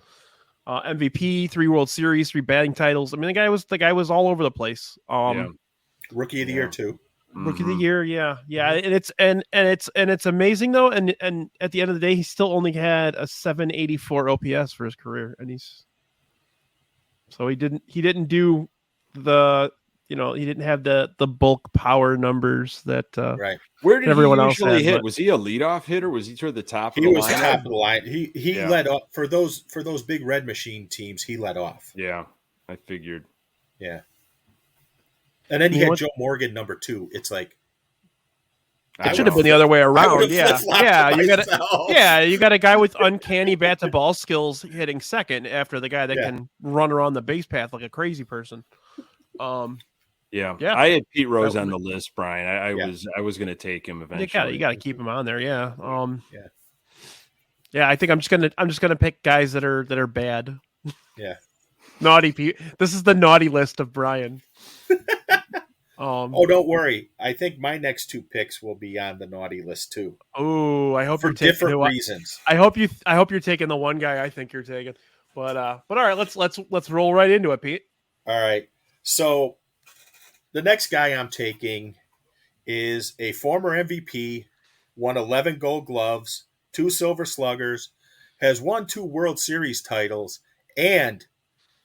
MVP, 3 World Series, 3 batting titles. I mean, the guy was all over the place. Rookie of the year too. Rookie of the year, yeah. And it's amazing though. And at the end of the day, he still only had a 784 OPS for his career, and he didn't do the he didn't have the bulk power numbers that right. Where did everyone he else usually had, hit? Was he a leadoff hitter? Was he toward the top? He was top of the line. He led up for those big red machine teams. He led off. Yeah, I figured. Yeah, and then he had Joe Morgan number 2. It's like it should have been the other way around. Yeah. You got a guy with uncanny bat to ball skills hitting second after the guy that can run around the base path like a crazy person. Yeah. I had Pete Rose on the list, Brian. I was going to take him eventually. You got to keep him on there. Yeah. Yeah. I think I'm just gonna pick guys that are bad. Yeah. Naughty Pete. This is the naughty list of Brian. Don't worry. I think my next 2 picks will be on the naughty list too. Oh, I hope for different reasons. I hope you're taking the one guy I think you're taking. But all right, let's roll right into it, Pete. All right. So the next guy I'm taking is a former MVP, won 11 Gold Gloves, 2 Silver Sluggers, has won 2 World Series titles, and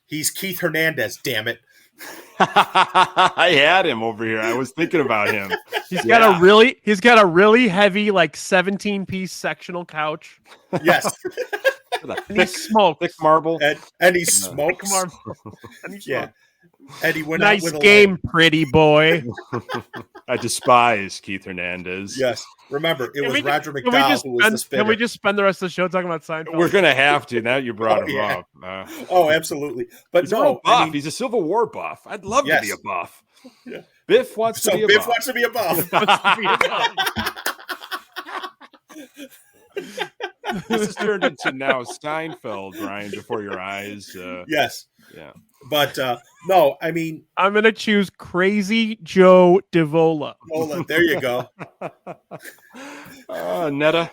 he's Keith Hernandez, damn it. I had him over here. I was thinking about him. He's got a really heavy, like 17-piece sectional couch. Yes. And he smokes. Thick marble. And he smokes. And he went nice out with game, pretty boy. I despise Keith Hernandez. Yes. Remember, it was Roger McDowell who was the spinner. Can we just spend the rest of the show talking about Seinfeld? We're going to have to. Now you brought him up. Absolutely. But he's a real buff. He's a Civil War buff. I'd love to be a buff. Yeah. Biff wants to be a buff. Biff wants to be a buff. This has turned into now Steinfeld, Brian, before your eyes. Yes. Yeah. But no, I mean, I'm going to choose Crazy Joe DeVola. There you go. Netta.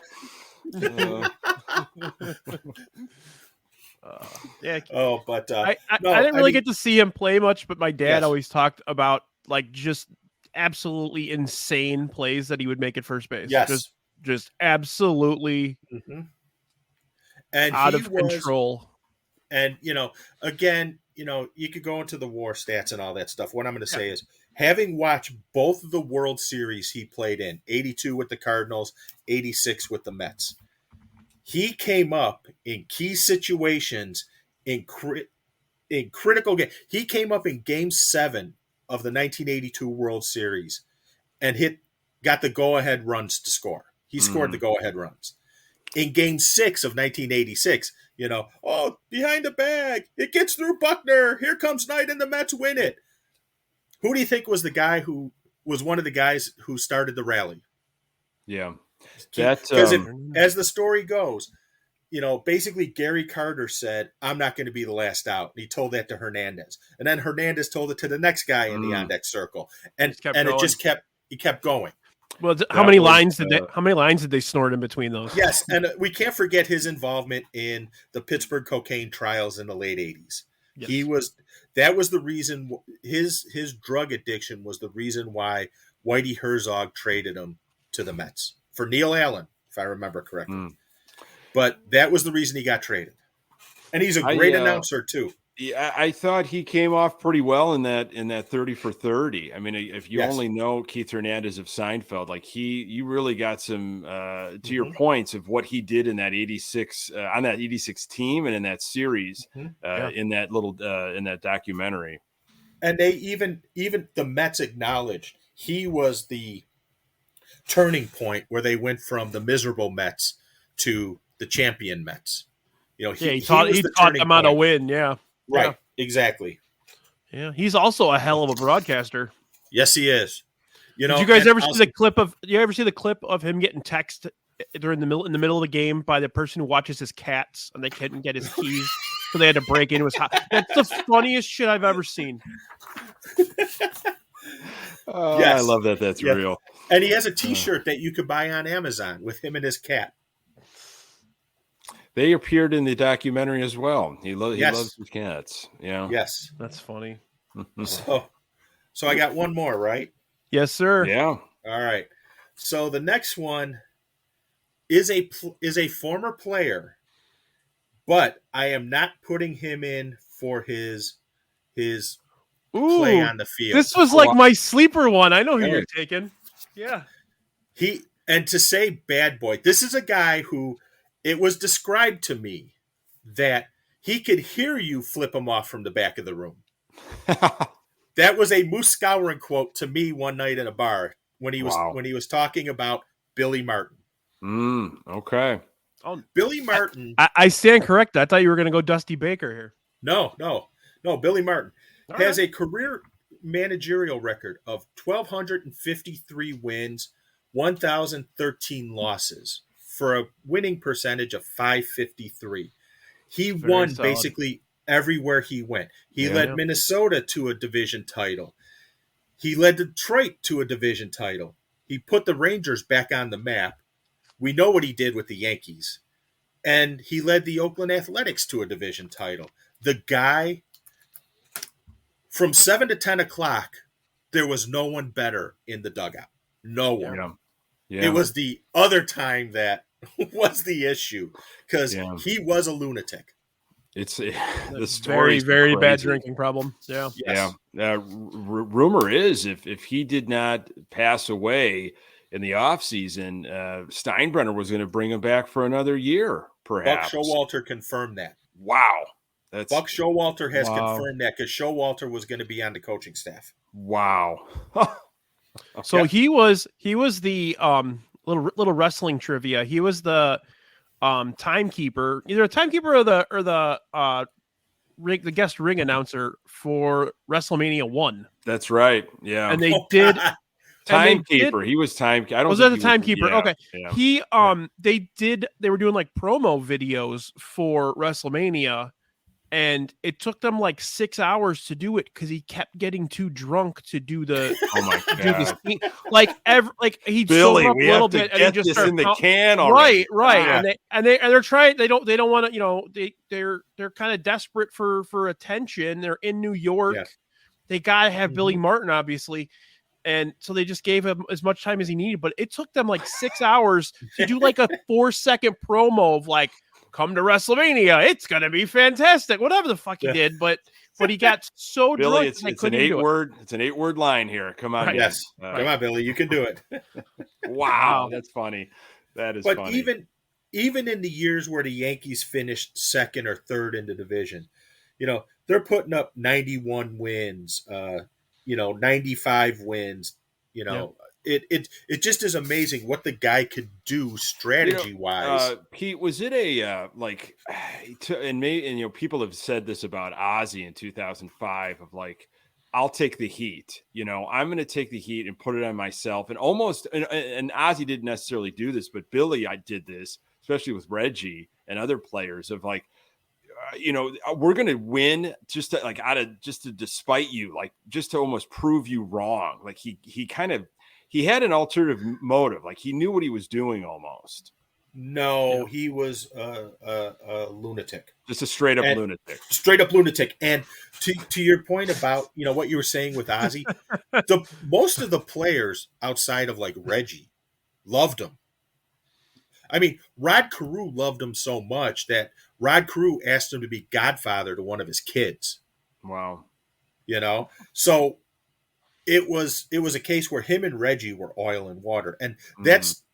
But I didn't really get to see him play much, but my dad always talked about like just absolutely insane plays that he would make at first base. Yes. Just absolutely and out of control. And, again, you could go into the WAR stats and all that stuff. What I'm going to say is having watched both of the World Series he played in, 82 with the Cardinals, 86 with the Mets, he came up in key situations in critical games. He came up in Game 7 of the 1982 World Series and got the go-ahead runs to score. He scored the go-ahead runs. In Game 6 of 1986, behind the bag, it gets through Buckner. Here comes Knight, and the Mets win it. Who do you think was the guy who was one of the guys who started the rally? Yeah. Because as the story goes, basically Gary Carter said, I'm not going to be the last out. And he told that to Hernandez. And then Hernandez told it to the next guy in the on-deck circle. And he kept going. Well, how many lines did they snort in between those? Yes, and we can't forget his involvement in the Pittsburgh cocaine trials in the late 80s. Yes. That was the reason his drug addiction was the reason why Whitey Herzog traded him to the Mets for Neil Allen, if I remember correctly. But that was the reason he got traded. And he's a great announcer too. Yeah, I thought he came off pretty well in that 30 for 30. I mean, if you only know Keith Hernandez of Seinfeld, like you really got some to your points of what he did in that 86 on that 86 team and in that series in that documentary. And they even the Mets acknowledged he was the turning point where they went from the miserable Mets to the champion Mets. He taught them how to win. Yeah. Right. Yeah. Exactly. Yeah. He's also a hell of a broadcaster. Yes, he is. Did you guys ever see the clip of? You ever see the clip of him getting text during in the middle of the game by the person who watches his cats and they couldn't get his keys, so they had to break into his house? That's the funniest shit I've ever seen. Yes. I love that. That's real. And he has a T-shirt that you could buy on Amazon with him and his cat. They appeared in the documentary as well. He loves his cats. Yeah. Yes. That's funny. So I got one more, right? Yes, sir. Yeah. All right. So the next one is a former player, but I am not putting him in for his play on the field. This was like my sleeper one. I know who you're taking. Yeah. To say bad boy, this is a guy who it was described to me that he could hear you flip him off from the back of the room. That was a Moose Scouring quote to me one night in a bar when he was talking about Billy Martin. Okay. Oh, Billy Martin. I stand corrected. I thought you were going to go Dusty Baker here. No. Billy Martin has a career managerial record of 1,253 wins, 1,013 losses, for a winning percentage of .553. He won solid. Basically everywhere he went. He led Minnesota to a division title. He led Detroit to a division title. He put the Rangers back on the map. We know what he did with the Yankees. And he led the Oakland Athletics to a division title. The guy, from 7 to 10 o'clock, there was no one better in the dugout. No one. Yeah. It was the other time that was the issue because he was a lunatic. It's the very, very bad drinking problem. Yeah. Yes. Yeah. Rumor is if he did not pass away in the offseason, Steinbrenner was going to bring him back for another year, perhaps. Buck Showalter confirmed that. Wow. Buck Showalter has confirmed that because Showalter was going to be on the coaching staff. Wow. So he was the little wrestling trivia. He was the timekeeper, either a timekeeper or the guest ring announcer for WrestleMania 1. That's right. Yeah. And they did timekeeper. He was time. I don't. Was that the timekeeper? Okay. Yeah. They were doing like promo videos for WrestleMania. And it took them like 6 hours to do it because he kept getting too drunk to do the. Oh my god! He'd Billy, show up a little bit and he just started in the can already. Right. Yeah. And they're trying. They don't want to. They're kind of desperate for attention. They're in New York. Yeah. They gotta have Billy Martin, obviously, and so they just gave him as much time as he needed. But it took them like 6 hours to do like a 4-second promo of like, come to WrestleMania. It's going to be fantastic. Whatever the fuck he did. But but he got so Billy, drunk. it's an 8-word line here. Come on. Right. Yes. Come on, Billy. You can do it. Wow. That's funny. That is But funny. even in the years where the Yankees finished second or third in the division, they're putting up 91 wins, 95 wins. It just is amazing what the guy could do strategy wise. Pete, was it people have said this about Ozzy in 2005 of like, I'll take the heat. I'm going to take the heat and put it on myself. And and Ozzy didn't necessarily do this, but Billy, I did this, especially with Reggie and other players of like, we're going to win just to despite you, like just to almost prove you wrong. Like he had an alternative motive. Like he knew what he was doing almost. No, he was a lunatic. Just a straight up lunatic. Straight up lunatic. And to your point about, what you were saying with Ozzy, most of the players outside of like Reggie loved him. I mean, Rod Carew loved him so much that Rod Carew asked him to be godfather to one of his kids. Wow. So it was a case where him and Reggie were oil and water. And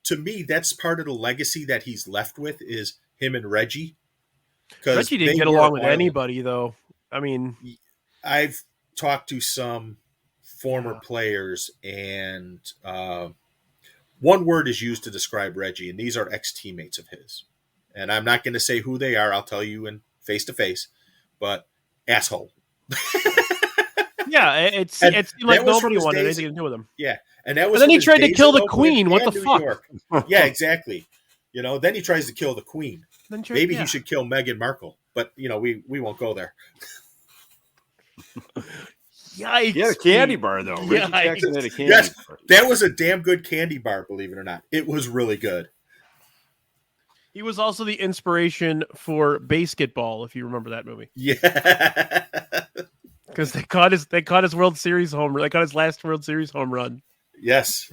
to me, that's part of the legacy that he's left with is him and Reggie. Reggie didn't get along with anybody, though. I mean, I've talked to some former players, and one word is used to describe Reggie, and these are ex-teammates of his. And I'm not going to say who they are. I'll tell you in face-to-face, but asshole. Yeah, it's like nobody wanted anything to do with him. Yeah, and that was. And then he tried to kill the Queen. What the fuck? Yeah, exactly. Then he tries to kill the Queen. Maybe he should kill Meghan Markle, but we won't go there. Yikes! He had a candy bar though. Reggie Jackson had a candy bar. That was a damn good candy bar. Believe it or not, it was really good. He was also the inspiration for Basketball, if you remember that movie. Yeah. Because they caught his World Series home run. They caught his last World Series home run. Yes.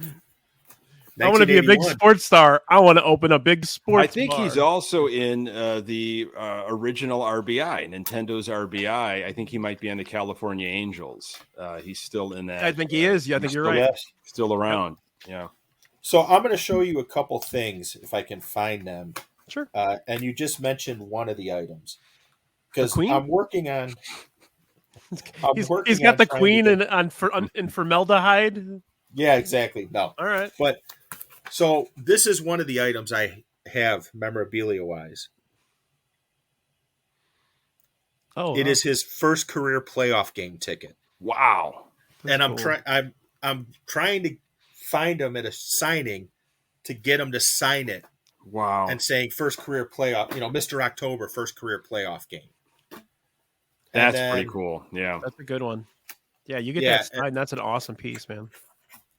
I want to be a big sports star. I want to open a big sports I think bar. he's also in the original RBI, Nintendo's RBI. I think he might be on the California Angels. He's still in that. I think he is. Yeah, I think you're right. Yes. Still around. Yeah. So I'm going to show you a couple things if I can find them. Sure. And you just mentioned one of the items. Because Queen? I'm working on... He's got the Queen in formaldehyde. Yeah, exactly. No. All right. But so this is one of the items I have memorabilia wise. Oh, it is his first career playoff game ticket. Wow. And I'm trying to find him at a signing to get him to sign it. Wow. And saying first career playoff, Mr. October, first career playoff game. That's pretty cool. Yeah. That's a good one. Yeah, you get that signed. That's an awesome piece, man.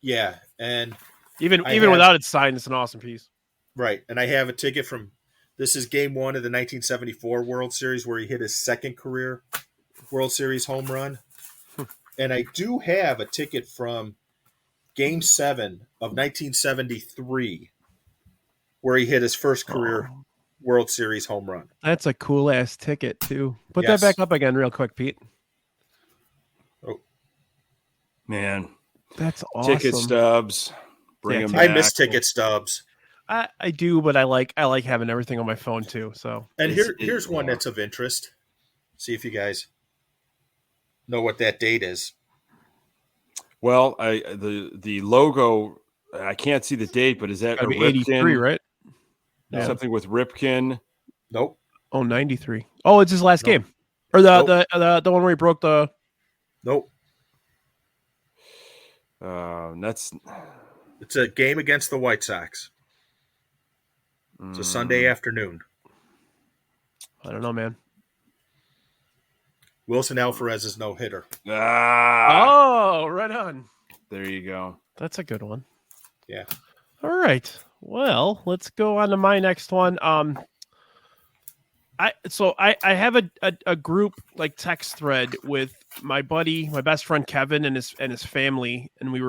Yeah. And even without it signed, it's an awesome piece. Right. And I have a ticket from this is game 1 of the 1974 World Series where he hit his second career World Series home run. And I do have a ticket from game 7 of 1973 where he hit his first career World Series home run. That's a cool ass ticket too. Put that back up again real quick, Pete. Oh man, that's awesome. Ticket stubs. Bring them back. I miss ticket stubs. I do, but I like having everything on my phone too. So and here's one that's of interest. See if you guys know what that date is. Well, the logo, I can't see the date, but is that a 83, right? No. Something with Ripken. Nope. Oh, 93. Oh, it's his last game. Or the one where he broke the... Nope. It's a game against the White Sox. It's a Sunday afternoon. I don't know, man. Wilson Alvarez's no-hitter. Oh, right on. There you go. That's a good one. Yeah. All right. Well, let's go on to my next one. I have a group like text thread with my buddy, my best friend Kevin and his family, and we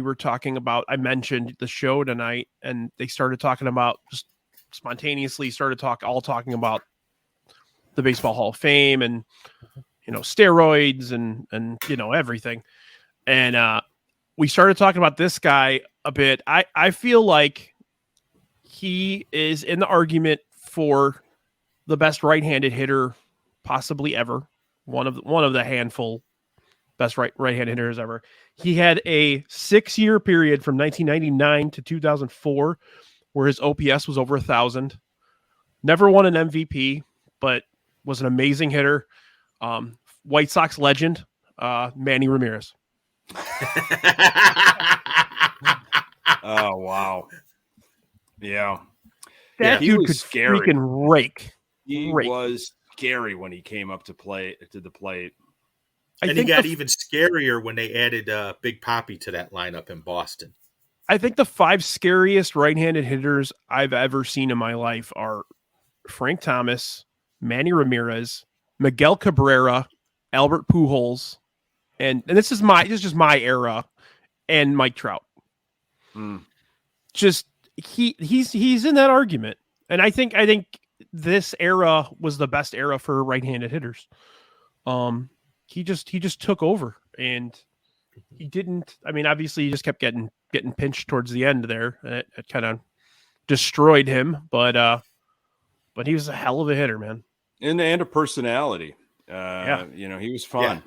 were talking about. I mentioned the show tonight, and they started talking about just spontaneously talking about the Baseball Hall of Fame and steroids and everything. And we started talking about this guy a bit. I feel like he is in the argument for the best right-handed hitter possibly ever. One of the handful best right-handed hitters ever. He had a 6-year period from 1999 to 2004 where his OPS was over 1,000. Never won an MVP, but was an amazing hitter. White Sox legend, Manny Ramirez. Oh, wow. Yeah. That he dude was could scary. freaking rake. He was scary when he came up to the plate. And he got even scarier when they added Big Papi to that lineup in Boston. I think the 5 scariest right-handed hitters I've ever seen in my life are Frank Thomas, Manny Ramirez, Miguel Cabrera, Albert Pujols, and this is just my era, and Mike Trout. Just he's in that argument, and I think this era was the best era for right-handed hitters. He just took over, and he didn't. I mean, obviously, he just kept getting pinched towards the end there. It kind of destroyed him, but he was a hell of a hitter, man, and a personality. He was fun.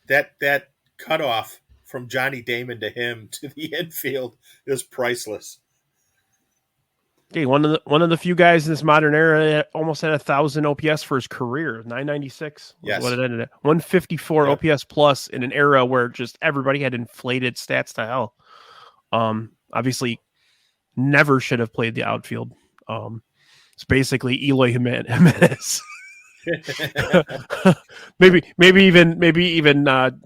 Yeah. That cutoff from Johnny Damon to him to the infield is priceless. Okay, one of the few guys in this modern era that almost had 1,000 OPS for his career. 996. Yes. What it ended at 154 OPS plus in an era where just everybody had inflated stats to hell. Obviously, never should have played the outfield. It's basically Eloy Jimenez. maybe even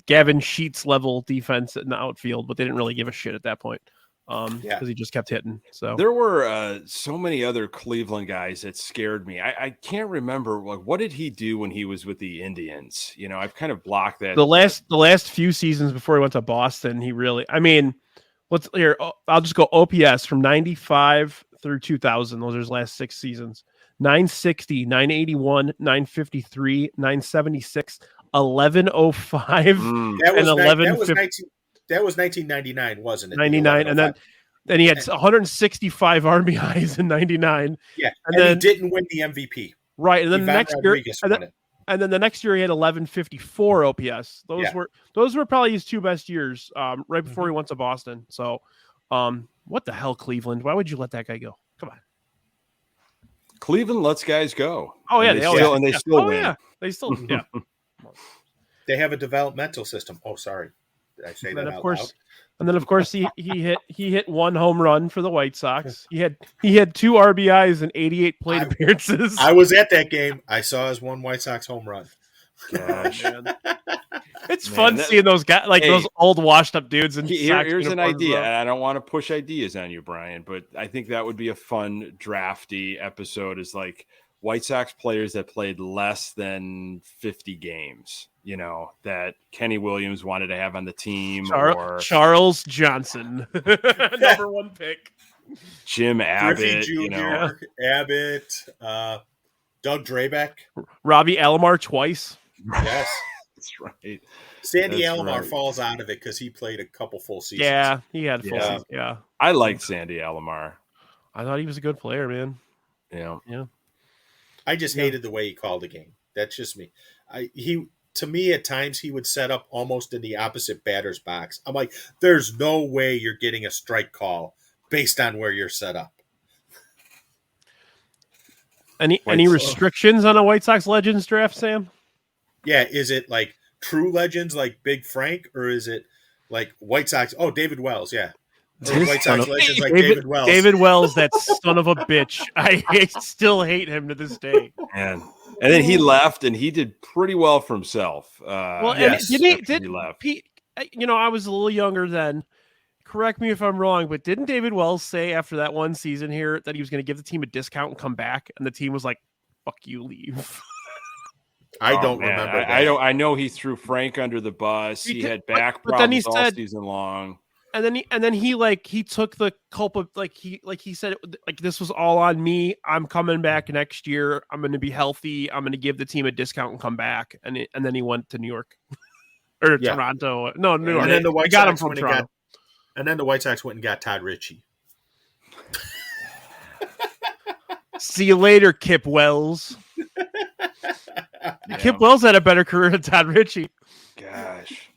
Gavin Sheets level defense in the outfield, but they didn't really give a shit at that point. Because he just kept hitting. So there were so many other Cleveland guys that scared me. I can't remember what did he do when he was with the Indians. I've kind of blocked that. The last few seasons before he went to Boston, he really. I mean, I'll just go OPS from 95 through 2000. Those are his last 6 seasons. 960, 981, 953, 976, 1105, and 1150. That was 1999, wasn't it? 99, and then he had 165 RBIs in 99. Yeah, and then he didn't win the MVP. Right, and then Ivan the next Rodriguez year, and then the next year he had 1154 OPS. Those were probably his 2 best years, right before he went to Boston. So, what the hell, Cleveland? Why would you let that guy go? Come on. Cleveland lets guys go. Oh yeah, they still win. Yeah, they still yeah. They have a developmental system. Oh, sorry. Did I say that out loud? And then of course he hit 1 home run for the White Sox. He had 2 RBIs and 88 plate appearances. I was at that game. I saw his 1 White Sox home run. Gosh. It's fun seeing those guys those old washed up dudes. And here's an idea. And I don't want to push ideas on you, Brian, but I think that would be a fun drafty episode. Is like White Sox players that played less than 50 games. That Kenny Williams wanted to have on the team. Charles Johnson, number 1 pick. Jim Abbott, Griffey Jr., Abbott, Doug Drabeck. Robbie Alomar twice. Yes. That's right. Sandy Alomar falls out of it because he played a couple full seasons. Yeah, he had full seasons. Yeah. I liked Sandy Alomar. I thought he was a good player, man. Yeah. I just hated the way he called the game. That's just me. To me, at times, he would set up almost in the opposite batter's box. I'm like, there's no way you're getting a strike call based on where you're set up. Any restrictions on a White Sox Legends draft, Sam? Yeah, is it like true legends like Big Frank, or is it like White Sox? Oh, David Wells, yeah. White Sox legends like David Wells. David Wells, that son of a bitch. I still hate him to this day. Man. And then he left, and he did pretty well for himself. Yes, did he left? I was a little younger then. Correct me if I'm wrong, but didn't David Wells say after that one season here that he was going to give the team a discount and come back, and the team was like, "Fuck you, leave." I don't remember that. I know he threw Frank under the bus. He had back problems all season long. then he took the culpa, he said like this was all on me. I'm coming back next year. I'm going to be healthy. I'm going to give the team a discount and come back. And then he went to New York or Toronto. No, New York. And then the White got Sox him from Toronto. And then the White Sox went and got Todd Ritchie. See you later, Kip Wells. Yeah. Kip Wells had a better career than Todd Ritchie. Gosh.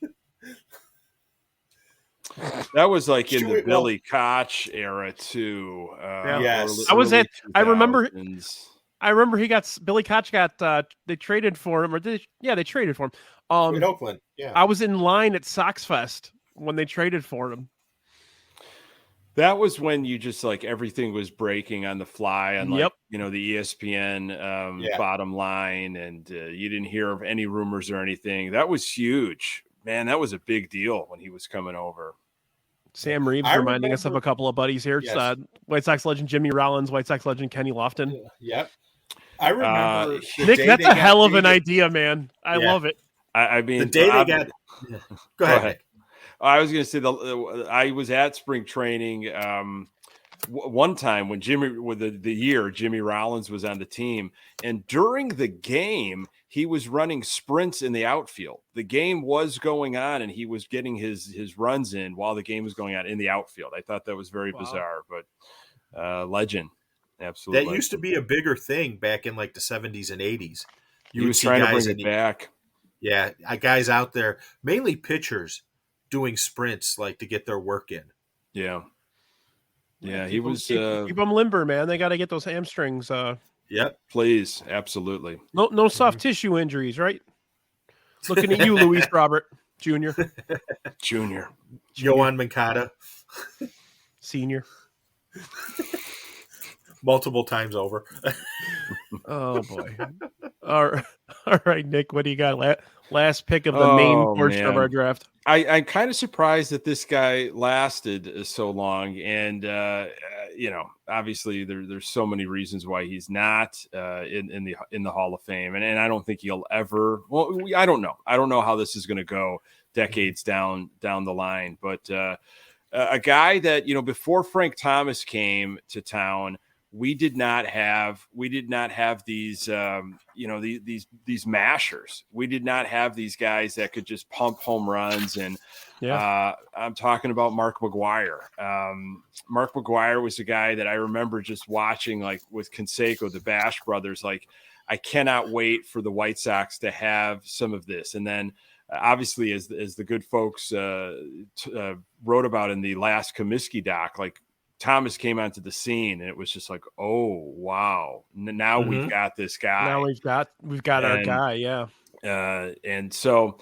That was like in the Billy Koch era too. Yes. I remember he got Billy Koch got they traded for him, they traded for him. In Oakland. Yeah. I was in line at Sox Fest when they traded for him. That was when you just like everything was breaking on the fly on the ESPN bottom line, and you didn't hear of any rumors or anything. That was huge, man. That was a big deal when he was coming over. Sam Reeves reminding us of a couple of buddies here. Yes. White Sox legend Jimmy Rollins, White Sox legend Kenny Lofton. Yep. I remember Nick, that's a hell of an idea, man. I love it. I mean, the day they got. Go ahead. I was going to say I was at spring training one time when the year Jimmy Rollins was on the team, and during the game he was running sprints in the outfield. The game was going on, and he was getting his runs in while the game was going on in the outfield. I thought that was very bizarre, but legend, absolutely. That used to be a bigger thing back in like the 70s and 80s. He was trying to bring it back. Yeah, guys out there, mainly pitchers, doing sprints like to get their work in. Yeah. Yeah, he was keep them limber, man. They got to get those hamstrings. Yep, please, absolutely. No soft tissue injuries, right? Looking at you, Luis Robert Jr. Junior. Yohan Moncada, Senior. Multiple times over. Oh boy! All right, Nick. What do you got? Last pick of the main portion of our draft. I'm kind of surprised that this guy lasted so long, and obviously there's so many reasons why he's not in the Hall of Fame, and I don't think he'll ever. Well, I don't know how this is going to go decades down the line, but a guy that before Frank Thomas came to town. We did not have these these mashers. We did not have these guys that could just pump home runs. And I'm talking about Mark McGwire. Mark McGwire was a guy that I remember just watching, like with Canseco, the Bash brothers. Like, I cannot wait for the White Sox to have some of this. And then obviously, as the good folks wrote about in the last Comiskey doc, like, Thomas came onto the scene, and it was just like, oh wow! Now we've got this guy. Now we've got our guy, yeah. And so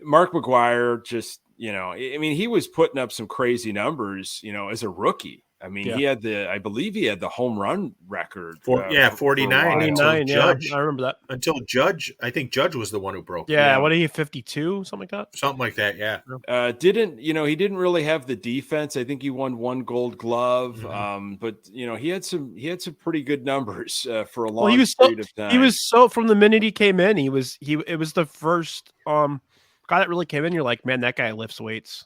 Mark McGwire, just he was putting up some crazy numbers, as a rookie. I mean, I believe he had the home run record. 49. 49, Judge, I remember that. Until Judge, I think Judge was the one who broke. Yeah, what are you, 52, something like that? Something like that, yeah. He didn't really have the defense. I think he won 1 Gold Glove, but he had some pretty good numbers for a long period of time. He was from the minute he came in, it was the first guy that really came in. You're like, man, that guy lifts weights.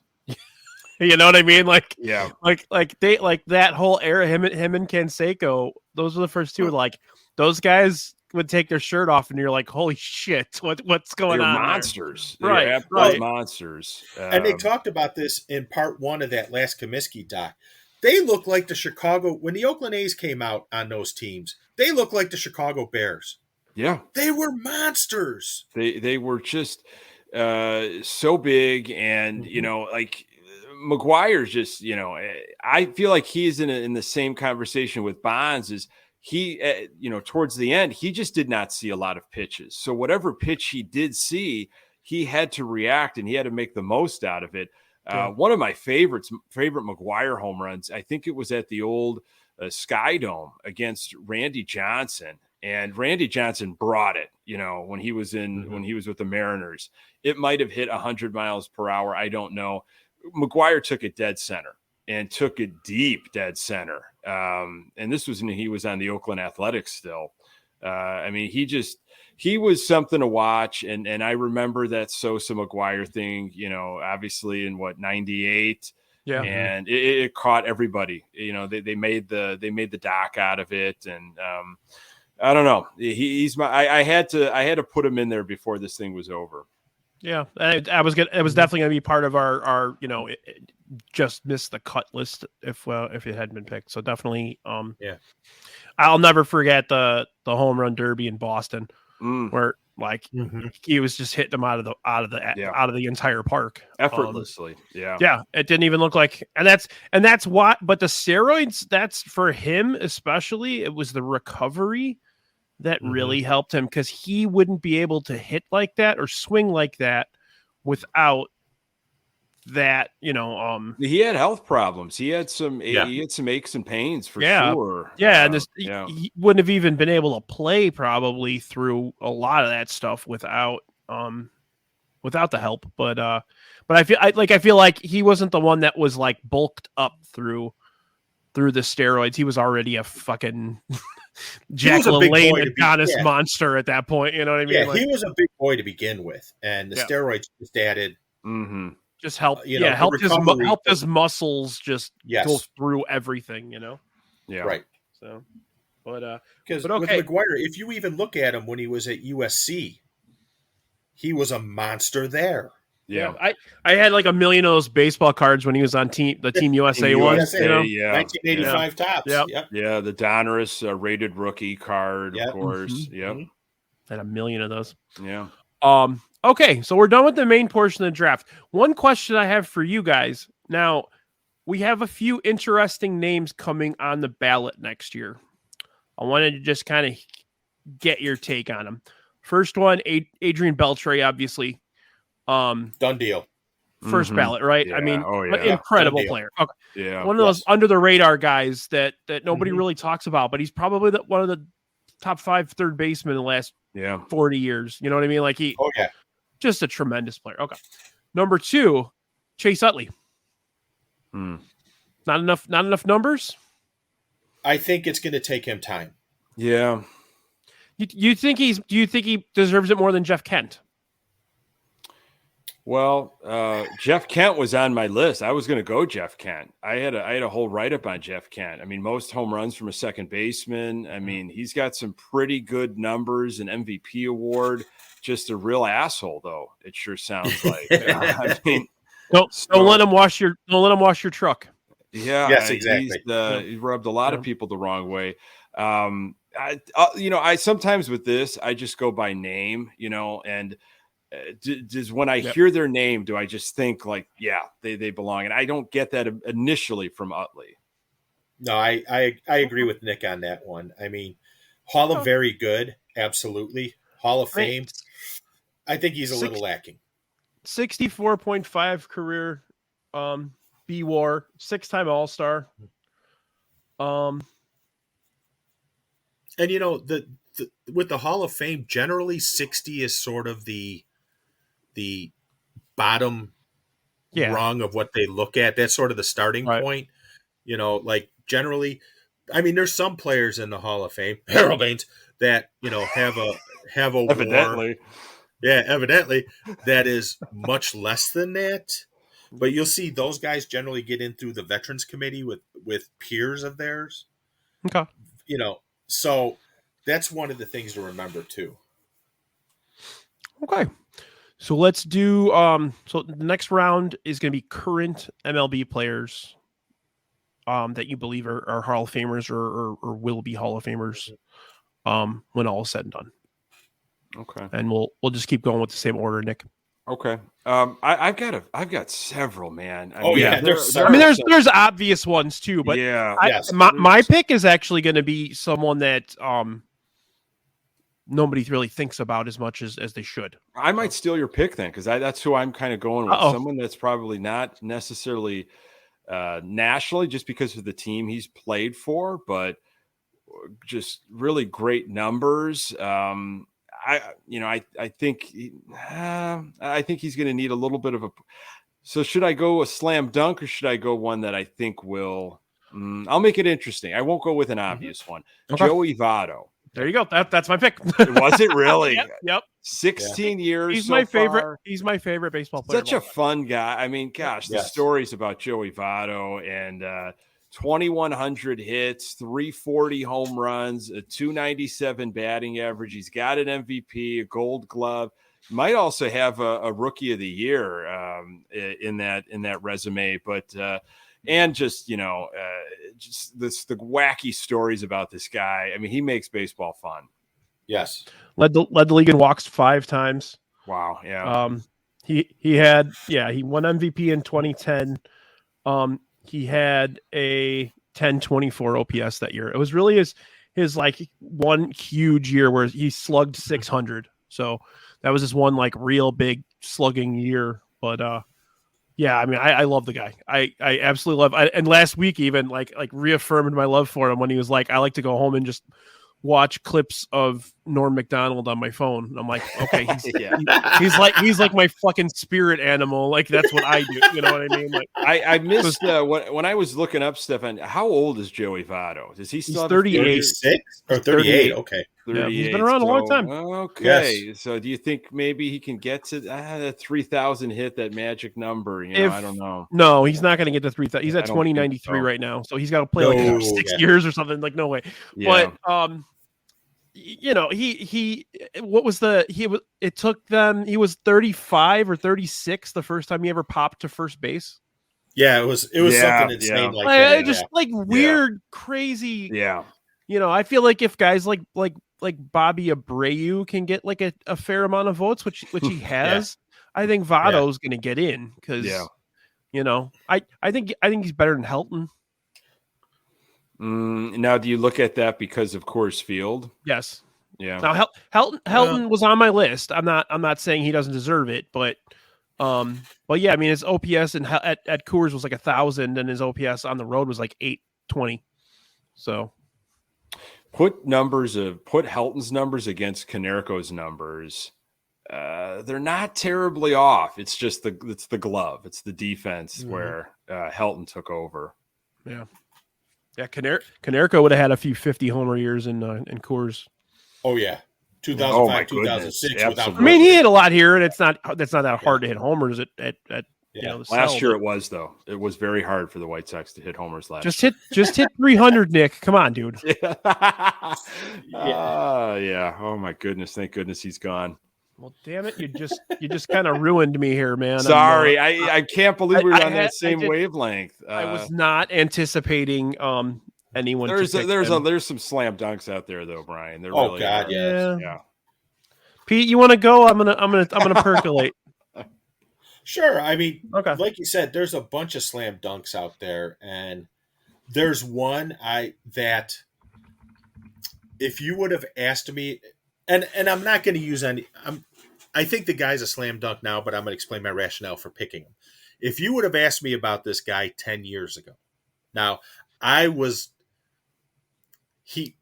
You know what I mean? Like, yeah, like that whole era, him and Canseco, those were the first two. Like, those guys would take their shirt off, and you're like, holy shit, what's going on? Monsters, right? Monsters. And they talked about this in part 1 of that last Comiskey doc. They look like the Chicago when the Oakland A's came out on those teams. They look like the Chicago Bears. Yeah, they were monsters. They were just so big, and like. McGuire's just, I feel like he's in the same conversation with Bonds. Is he, towards the end, he just did not see a lot of pitches. So whatever pitch he did see, he had to react and he had to make the most out of it. One of my favorite McGwire home runs, I think it was at the old Sky Dome against Randy Johnson. And Randy Johnson brought it, when he was when he was with the Mariners. It might have hit 100 miles per hour. I don't know. McGwire took it dead center and took it deep dead center. And this was when he was on the Oakland Athletics still. I mean, he was something to watch. And I remember that Sosa McGwire thing, obviously in 98. Yeah. And it caught everybody. You know, they made the doc out of it, and I don't know. He's my. I had to put him in there before this thing was over. Yeah, it was definitely going to be part of our it just missed the cut list if it hadn't been picked. So definitely, Yeah. I'll never forget the home run derby in Boston where he was just hitting them out of the entire park Effortlessly. Yeah, it didn't even look like, and that's why. But the steroids, that's for him especially. It was the recovery that really helped him, because he wouldn't be able to hit like that or swing like that without that. He had health problems. He had some aches and pains for sure. Yeah, and he wouldn't have even been able to play probably through a lot of that stuff without the help. But I feel like he wasn't the one that was like bulked up through the steroids. He was already a fucking Jack LaLanne Adonis monster at that point. You know what I mean? Yeah, he was a big boy to begin with, and the steroids just added. Just helped. Helped his muscles just go through everything. Yeah. Right. So, but with McGuire, if you even look at him when he was at USC, he was a monster there. Yeah. I had like 1 million of those baseball cards when he was on Team USA ones. 1985 tops. Yep. Yeah, the Donruss rated rookie card, of course. Yep. I had 1 million of those. Yeah. Okay, so we're done with the main portion of the draft. One question I have for you guys. Now, we have a few interesting names coming on the ballot next year. I wanted to just kind of get your take on them. First one, Adrian Beltre, obviously. Done deal. First ballot, right? Yeah. I mean, incredible player. Okay. Yeah. One of those under the radar guys that nobody really talks about, but he's probably one of the top 5 third basemen in the last 40 years. You know what I mean? Like just a tremendous player. Okay. Number 2, Chase Utley. Not enough numbers? I think it's going to take him time. Yeah. Do you think he deserves it more than Jeff Kent? Well, Jeff Kent was on my list. I was going to go Jeff Kent. I had a whole write-up on Jeff Kent. I mean, most home runs from a second baseman. I mean, he's got some pretty good numbers, an MVP award. Just a real asshole, though. It sure sounds like. I mean, don't let him wash your truck. Yeah. Yes, exactly. He rubbed a lot of people the wrong way. I sometimes with this, I just go by name, and. Does when I hear their name, do I just think like, they belong? And I don't get that initially from Utley. No, I agree with Nick on that one. I mean, Hall of Very Good, absolutely. Hall of Fame, I think he's a little lacking. 64.5 career B-WAR, 6-time All-Star. And with the Hall of Fame, generally 60 is sort of the bottom rung of what they look at. That's sort of the starting point. Like generally, I mean, there's some players in the Hall of Fame, Harold Baines, that have a evidently. WAR. Yeah, evidently that is much less than that. But you'll see those guys generally get in through the Veterans Committee with peers of theirs. Okay. So that's one of the things to remember too. Okay. So let's do so the next round is going to be current MLB players that you believe are Hall of Famers or will be Hall of Famers when all is said and done. Okay. And we'll just keep going with the same order, Nick. Okay. I've got several, man. There's obvious ones too, but my pick is actually going to be someone that nobody really thinks about as much as they should. I might steal your pick then, because that's who I'm kind of going with. Someone that's probably not necessarily nationally, just because of the team he's played for, but just really great numbers. I think he's going to need a little bit of a. So should I go a slam dunk, or should I go one that I think will? I'll make it interesting. I won't go with an obvious one. Okay. Joey Votto. There you go. That's my pick. Was it really? Yep. 16 years. He's so my favorite. far. He's my favorite baseball player. Such a fun guy. I mean, gosh, the Yes. stories about Joey Votto and 2,100 hits, 340 home runs, a 297 batting average. He's got an MVP, a Gold Glove. Might also have a Rookie of the Year in that resume, but and just just the wacky stories about this guy. I mean, he makes baseball fun. Yes. Led the league in walks 5 times. Wow. Yeah. He won MVP in 2010. He had a 1024 OPS that year. It was really his like one huge year where he slugged 600. So that was his one like real big slugging year. But yeah, I mean, I love the guy. I absolutely love. And last week even like reaffirmed my love for him when he was like, I like to go home and just watch clips of Norm Macdonald on my phone. And I'm like, okay, he's like my fucking spirit animal. Like that's what I do. You know what I mean? Like I missed when I was looking up, Stefan. How old is Joey Votto? Does he still? He's 38. 36 or 38. Okay. 38. Yeah, he's been around a long time. Okay, Yes. so do you think maybe he can get to that 3,000 hit, that magic number? I don't know. No, he's not going to get to 3,000. He's I at don't think 2093 so. right now, so he's got to play like another 6 years or something. Like no way. Yeah. But what was it took them. He was 35 or 36 the first time he ever popped to first base. Yeah, it was something insane like that. Just like weird, crazy. Yeah. I feel like if guys like Bobby Abreu can get like a fair amount of votes, which he has, I think Votto's going to get in because, I think he's better than Helton. Now, do you look at that because of Coors Field? Yes. Yeah. Now Helton was on my list. I'm not saying he doesn't deserve it, but yeah, I mean his OPS at Coors was like 1,000, and his OPS on the road was like 820. So. Put Helton's numbers against Konerko's numbers. They're not terribly off. It's just the glove. It's the defense where Helton took over. Yeah. Yeah. Konerko would have had a few 50 homer years in Coors. Oh yeah. 2005, goodness. 2006. Absolutely. I mean, he hit a lot here, and that's not that hard to hit homers at the last year it was though. It was very hard for the White Sox to hit homers last just year. Just hit 300, Nick. Come on, dude. Yeah. Oh my goodness. Thank goodness he's gone. Well, damn it. You just kind of ruined me here, man. Sorry. I can't believe we were on that same did, wavelength. I was not anticipating anyone. There's some slam dunks out there though, Brian. There really God, are. yeah. Pete, you want to go? I'm gonna percolate. Sure. I mean, okay. Like you said, there's a bunch of slam dunks out there, and there's one that if you would have asked me, and I'm not going to use any. I think the guy's a slam dunk now, but I'm going to explain my rationale for picking him. If you would have asked me about this guy 10 years ago, now he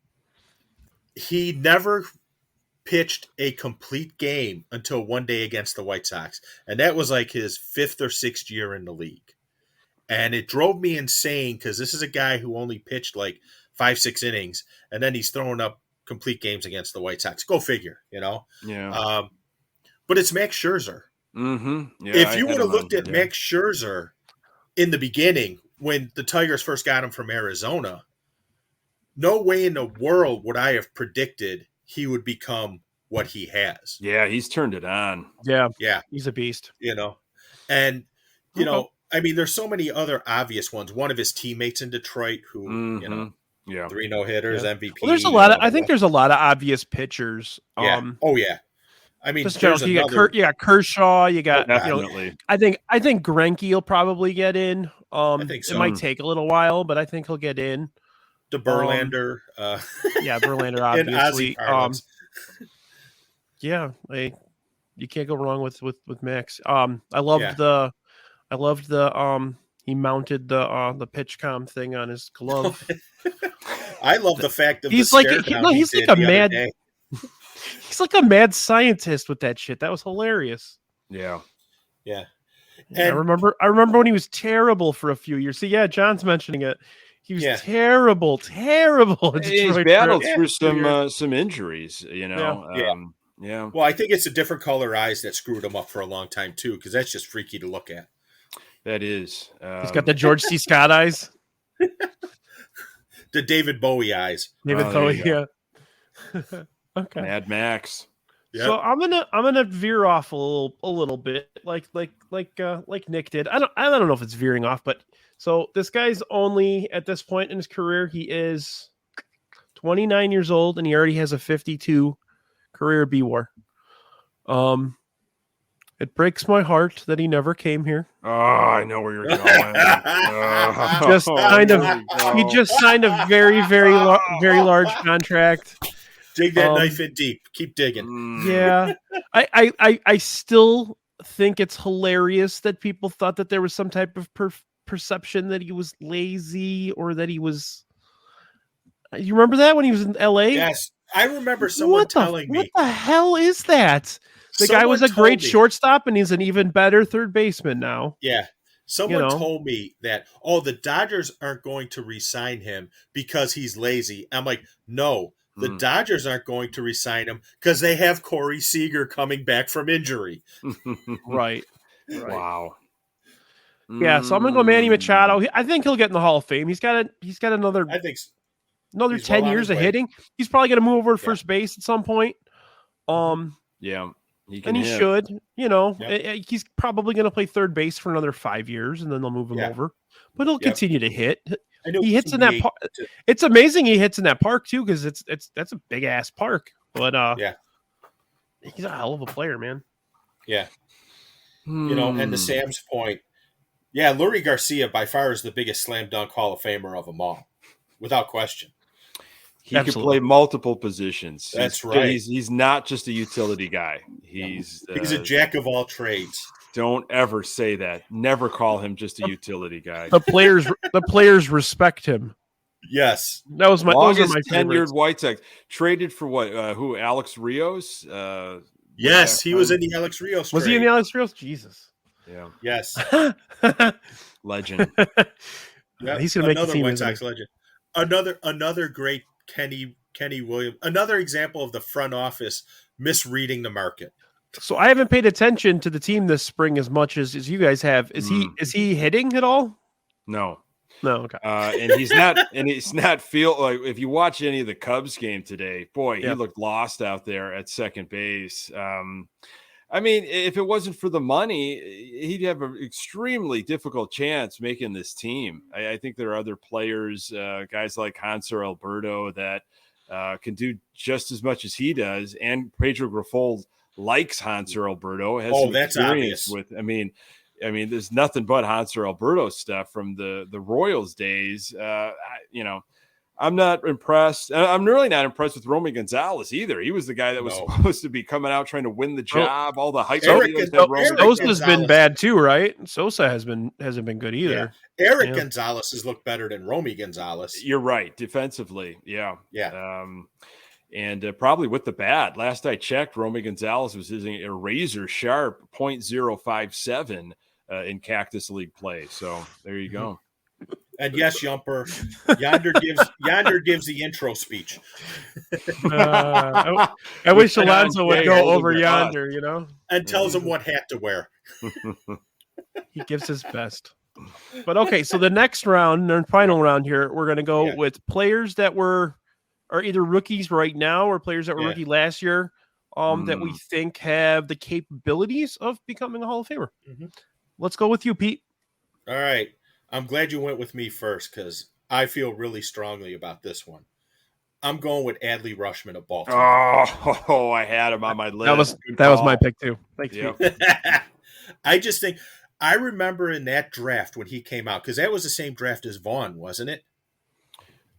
never pitched a complete game until one day against the White Sox. And that was like his 5th or 6th year in the league. And it drove me insane because this is a guy who only pitched like 5-6 innings. And then he's throwing up complete games against the White Sox. Go figure, Yeah. But it's Max Scherzer. Mm-hmm. Yeah, if you would have looked at Max Scherzer in the beginning when the Tigers first got him from Arizona, no way in the world would I have predicted he would become what he has. Yeah, he's turned it on. Yeah. Yeah. He's a beast. And, I mean, there's so many other obvious ones. One of his teammates in Detroit who, 3 no-hitters, MVP. Well, there's a lot of, there's a lot of obvious pitchers. Yeah. Yeah. I mean, you got Kershaw, you got, definitely. I think Greinke will probably get in. I think so. It might take a little while, but I think he'll get in. The Verlander. Verlander, obviously. You can't go wrong with Max. I loved the he mounted the pitch com thing on his glove. I love the fact that he's like a mad scientist with that shit. That was hilarious. Yeah. And I remember when he was terrible for a few years. See, John's mentioning it. He was terrible. He's battled through some injuries, Yeah. Yeah. Well, I think it's the different color eyes that screwed him up for a long time too, because that's just freaky to look at. That is. He's got the George C. Scott eyes. The David Bowie eyes. David there Bowie, you yeah. Okay. Mad Max. Yep. So I'm gonna veer off a little bit, like Nick did. I don't know if it's veering off, but so this guy's only at this point in his career, he is 29 years old, and he already has a 52 career B-WAR. It breaks my heart that he never came here. Oh, I know where you're going. Just kind of, he just signed a very large contract. Dig that knife in deep. Keep digging. Yeah, I still think it's hilarious that people thought that there was some type of perception that he was lazy or that he was. You remember that when he was in L.A.? Yes, I remember someone telling me. What the hell is that? The guy was a Someone great told me- shortstop, and he's an even better third baseman now. Yeah. Someone You know. told me that, the Dodgers aren't going to re-sign him because he's lazy. I'm like, no, the Dodgers aren't going to re-sign him because they have Corey Seager coming back from injury. Right. Wow. Yeah, so I'm gonna go Manny Machado. I think he'll get in the Hall of Fame. He's got another I think another he's 10 well on years his of way. hitting. He's probably gonna move over to first base at some point. Yeah. He can And he hit. should, Yep. he's probably going to play third base for another 5 years, and then they'll move him Yeah. over. But he'll Yep. continue to hit. I know He hits in that he- park. It's amazing he hits in that park too, because that's a big ass park. But Yeah. he's a hell of a player, man. Yeah. And to Sam's point, yeah, Lurie Garcia by far is the biggest slam dunk Hall of Famer of them all, without question. He Absolutely. can play multiple positions. That's right. He's not just a utility guy. He's a jack of all trades. Don't ever say that. Never call him just a utility guy. The players respect him. Yes. That was those are Longest my tenured favorites. White Sox. Traded for what? Who? Alex Rios? Yes, he was in the Alex Rios Was he in trade. the Alex Rios? Jesus. Yeah, Yes. legend. Yep. He's gonna make the another team, White isn't he? Sox legend. Another great Kenny Williams. Another example of the front office misreading the market. So I haven't paid attention to the team this spring as much as you guys have. Is he hitting at all? No. No. Okay. And he's not. And it's not feel like if you watch any of the Cubs game today, boy, he Yeah. looked lost out there at second base. I mean, if it wasn't for the money, he'd have an extremely difficult chance making this team. I think there are other players, guys like Hanser Alberto, that can do just as much as he does. And Pedro Grifol likes Hanser Alberto. Has some that's experience obvious. with. I mean, there's nothing but Hanser Alberto stuff from the Royals days. I'm not impressed. I'm really not impressed with Romy Gonzalez either. He was the guy that was supposed to be coming out trying to win the job. All the hype videos that Romy Sosa's been Gonzalez. bad too, right? Sosa hasn't been good either. Yeah. Eric Yeah. Gonzalez has looked better than Romy Gonzalez. You're right. Defensively. Yeah. Yeah. And probably with the bat. Last I checked, Romy Gonzalez was using a razor sharp .057 in Cactus League play. So there you go. And yes, Yumper, Yonder gives the intro speech. I wish With Alonso would Jay go holding over the yonder. And tells him what hat to wear. He gives his best. But okay, so the next round, the final round here, we're going to go with players that are either rookies right now or players that were rookie last year, that we think have the capabilities of becoming a Hall of Famer. Mm-hmm. Let's go with you, Pete. All right. I'm glad you went with me first because I feel really strongly about this one. I'm going with Adley Rushman of Baltimore. Oh, I had him on my list. That was my pick too. Thanks, Yep. Pete. I just think I remember in that draft when he came out because that was the same draft as Vaughn, wasn't it?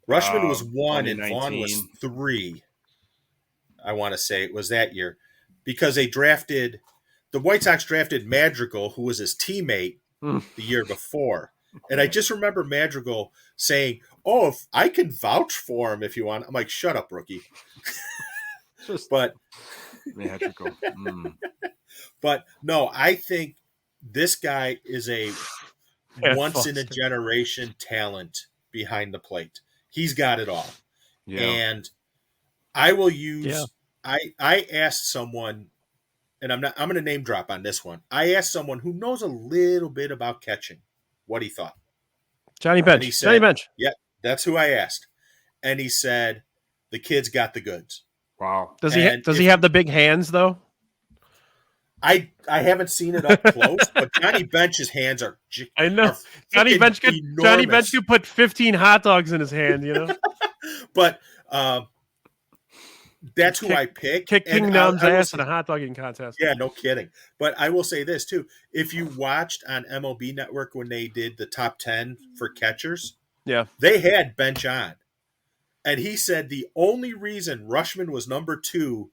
Rushman was 1 and Vaughn was 3. I want to say it was that year because the White Sox drafted Madrigal, who was his teammate the year before. And I just remember Madrigal saying, "Oh, if I can vouch for him if you want." I'm like, "Shut up, rookie." But Magical. But no, I think this guy is a once in a generation talent behind the plate. He's got it all. Yeah. And I will use I asked someone, and I'm going to name drop on this one. I asked someone who knows a little bit about catching what he thought. Johnny And he Bench. said, Johnny Bench. "Yeah, that's who I asked." And he said, "The kid's got the goods." Wow. Does he And does he have the big hands though? I haven't seen it up close, but Johnny Bench's hands are. I know. Are Johnny Bench enormous. could put 15 hot dogs in his hand, you know. But that's who I picked. Kick King And Nam's I will ass say- in a hot dogging contest. Yeah, no kidding. But I will say this too: if you watched on MLB Network when they did the top 10 for catchers, Yeah. they had Bench on, and he said the only reason Rushman was number 2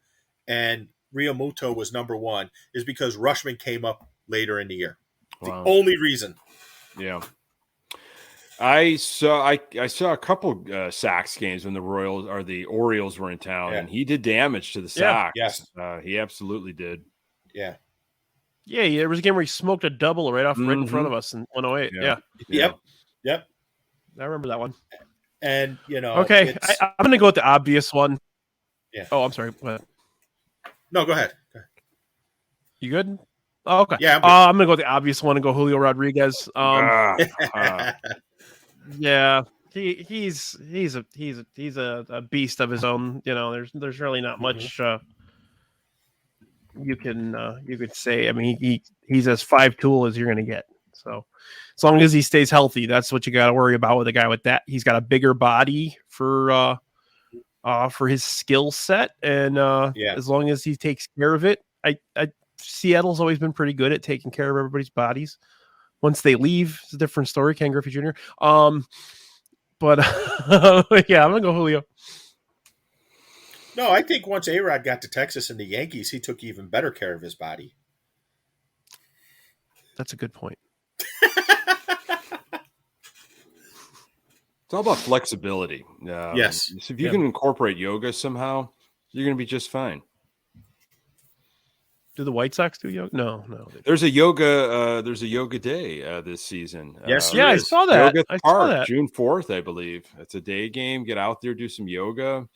and Realmuto was number 1 is because Rushman came up later in the year. Wow. The only reason. Yeah. I saw a couple Sox games when the Orioles were in town, and he did damage to the Sox. Yes. He absolutely did. Yeah. Yeah, there was a game where he smoked a double right in front of us in 108. Yeah. Yep. I remember that one. And Okay, I'm going to go with the obvious one. Yeah. Oh, I'm sorry. What? No, go ahead. You good? Oh, okay. Yeah, I'm good. I'm going to go with the obvious one and go Julio Rodriguez. Yeah, he's a beast of his own. You know, there's really not much you could say. I mean, he's as 5-tool as you're going to get. So as long as he stays healthy, that's what you got to worry about with a guy with that. He's got a bigger body for his skill set, and as long as he takes care of it, Seattle's always been pretty good at taking care of everybody's bodies. Once they leave, it's a different story. Ken Griffey Jr. But yeah, I'm gonna go Julio. No, I think once A-Rod got to Texas and the Yankees, he took even better care of his body. That's a good point. It's all about flexibility. Yes. So if you can incorporate yoga somehow, you're going to be just fine. Do the White Sox do yoga? No. There's a yoga day this season. Yes, I saw that. Yoga I Park, saw that. June 4th, I believe. It's a day game. Get out there, do some yoga.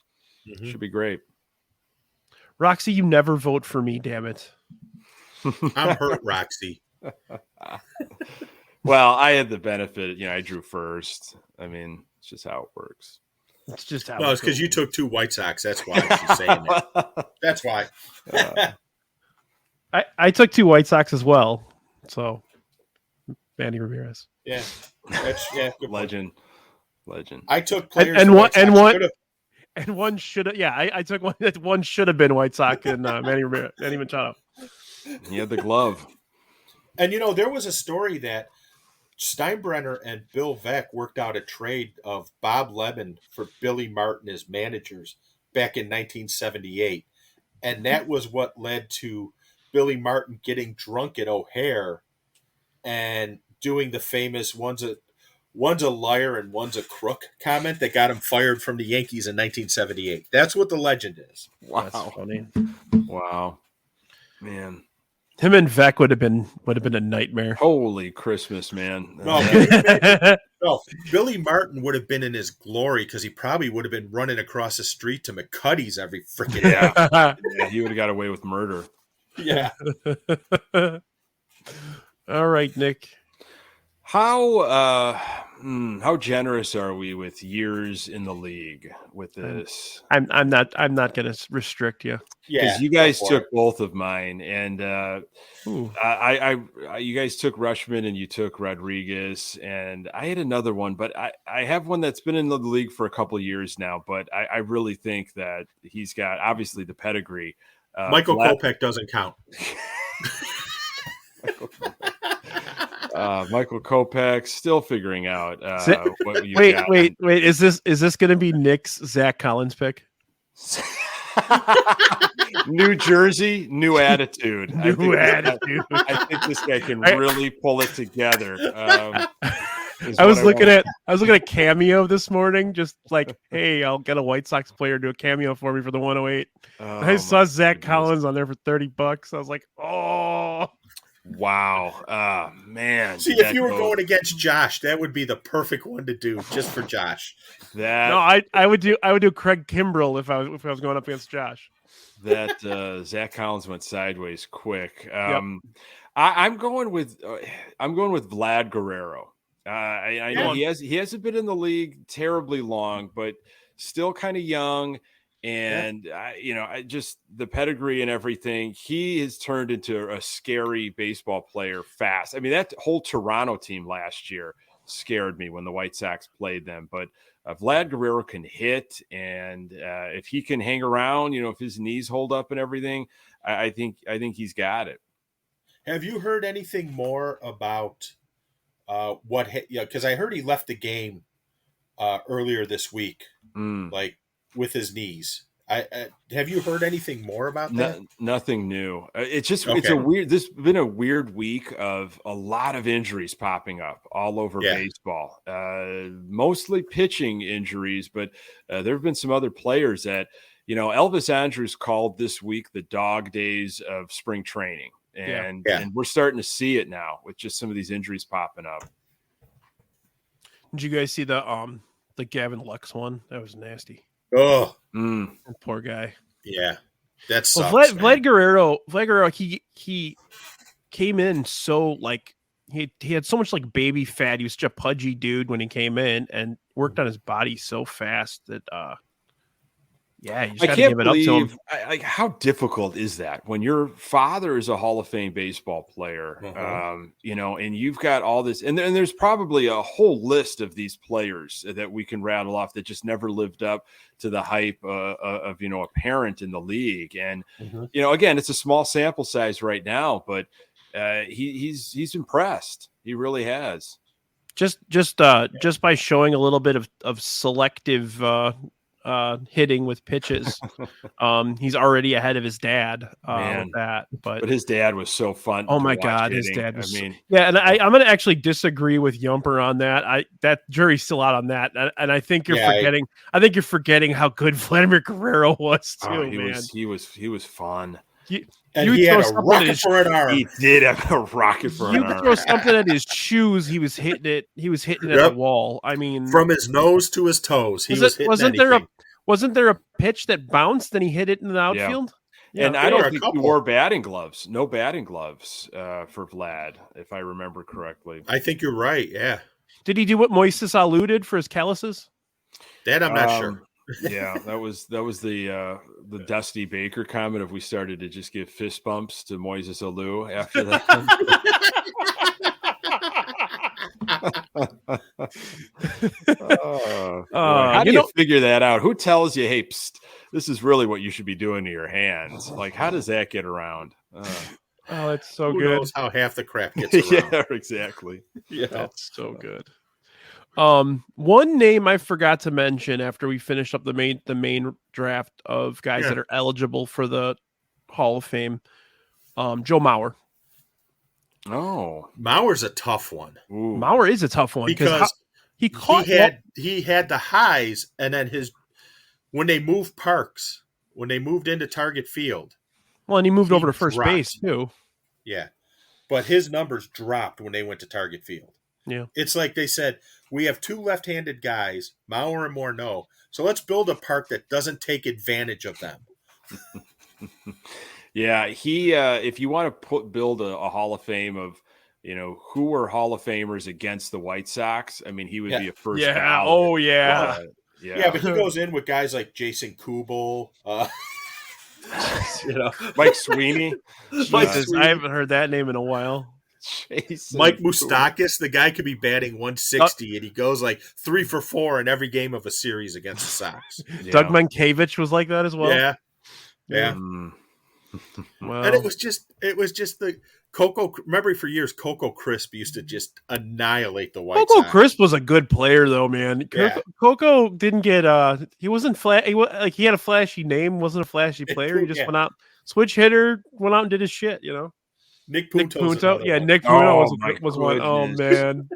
Mm-hmm. Should be great. Roxy, you never vote for me, damn it. I'm hurt, Roxy. Well, I had the benefit. I drew first. I mean, it's just how it works. It's just how. No, it's because you took 2 White Sox. That's why she's saying that. That's why. I took 2 White Sox as well. So, Manny Ramirez. Yeah. Good Legend. I took players and one should have. Yeah, I took one. One should have been White Sox and Manny Machado. He had the glove. And there was a story that Steinbrenner and Bill Veeck worked out a trade of Bob Lemon for Billy Martin as managers back in 1978, and that was what led to Billy Martin getting drunk at O'Hare and doing the famous one's a liar and one's a crook comment that got him fired from the Yankees in 1978. That's what the legend is. Wow. That's funny. Wow. Man. Him and Veeck would have been a nightmare. Holy Christmas, man. No, Billy Martin would have been in his glory because he probably would have been running across the street to McCuddy's every freaking day. Yeah, he would have got away with murder. Yeah. All right, Nick. How generous are we with years in the league with this? I'm not going to restrict you. Yeah. Because you guys took both of mine, and you guys took Rushman and you took Rodriguez, and I had another one, but I have one that's been in the league for a couple of years now, but I really think that he's got obviously the pedigree. Michael Kopech doesn't count. Michael Kopech still figuring out what you wait, got. wait. Is this going to be Nick's Zach Collins pick? New jersey, new attitude. New attitude. I think this guy can really pull it together. I was looking at Cameo this morning, just like, hey, I'll get a White Sox player to do a cameo for me for the 108. I saw Zach Collins on there for $30. I was like, oh. Wow. Man. See, if you were going against Josh, that would be the perfect one to do just for Josh. No, I would do Craig Kimbrell if I was going up against Josh. That Zach Collins went sideways quick. I'm going with Vlad Guerrero. I know he hasn't been in the league terribly long, but still kind of young. And I just the pedigree and everything. He has turned into a scary baseball player fast. I mean, that whole Toronto team last year scared me when the White Sox played them. But Vlad Guerrero can hit, and if he can hang around, if his knees hold up and everything, I think he's got it. Have you heard anything more about because I heard he left the game earlier this week, like with his knees. Have you heard anything more about that? Nothing new. This has been a weird week of a lot of injuries popping up all over baseball. Mostly pitching injuries, but there have been some other players that, Elvis Andrus called this week the dog days of spring training. And we're starting to see it now with just some of these injuries popping up. Did you guys see the Gavin Lux one? That was nasty. Oh, poor guy. Yeah, that's Vlad Guerrero. He came in so he had so much baby fat. He was such a pudgy dude when he came in, and worked on his body so fast that you just got to give it up to him. How difficult is that when your father is a Hall of Fame baseball player, and you've got all this, and there's probably a whole list of these players that we can rattle off that just never lived up to the hype of a parent in the league. And, again, it's a small sample size right now, but he's impressed. He really has. Just by showing a little bit of selective hitting with pitches, he's already ahead of his dad with that. But his dad was so fun. Oh my God, hitting. His dad was. And I'm going to actually disagree with Yumper on that. That jury's still out on that, and I think you're forgetting. I think you're forgetting how good Vladimir Guerrero was too. He was fun. He had a rocket for an arm. He did have a rocket for an arm. You throw something at his shoes, he was hitting it. He was hitting it at the wall. I mean, from his nose to his toes, wasn't there a pitch that bounced and he hit it in the outfield? Yeah, and I don't think he wore batting gloves. No batting gloves for Vlad, if I remember correctly. I think you're right. Yeah. Did he do what Moises Alou did for his calluses? That I'm not sure. Yeah, that was the Dusty Baker comment of we started to just give fist bumps to Moises Alou after that. How do you figure that out? Who tells you, hey, this is really what you should be doing to your hands? How does that get around? It's so Who good. knows how half the crap gets around. Yeah, exactly. Yeah, that's so good. One name I forgot to mention after we finished up the main draft of guys that are eligible for the Hall of Fame. Joe Mauer. Oh, Mauer's a tough one. Ooh. Mauer is a tough one because he had the highs, and then when they moved parks, when they moved into Target Field. Well, and he moved over to first base too. Yeah, but his numbers dropped when they went to Target Field. Yeah, it's like they said, we have two left-handed guys, Mauer and Morneau, so let's build a park that doesn't take advantage of them. Yeah, he. If you want to build a Hall of Fame of, who were Hall of Famers against the White Sox, I mean, he would be a first. Yeah. ballot. Oh yeah. Yeah, but he goes in with guys like Jason Kubel, Mike Sweeney. I haven't heard that name in a while. Mike Moustakas, the guy could be batting 160, and he goes 3 for 4 in every game of a series against the Sox. Yeah. Doug Mankiewicz was like that as well. Yeah. Well, and it was just the Coco. Remember, for years, Coco Crisp used to just annihilate the White Sox. Coco Crisp was a good player, though, man. Yeah. Coco didn't get he wasn't flat. He had a flashy name, wasn't a flashy player. He just went out, switch hitter, went out and did his shit. Nick Punto. Yeah, Nick Punto was one. Oh man.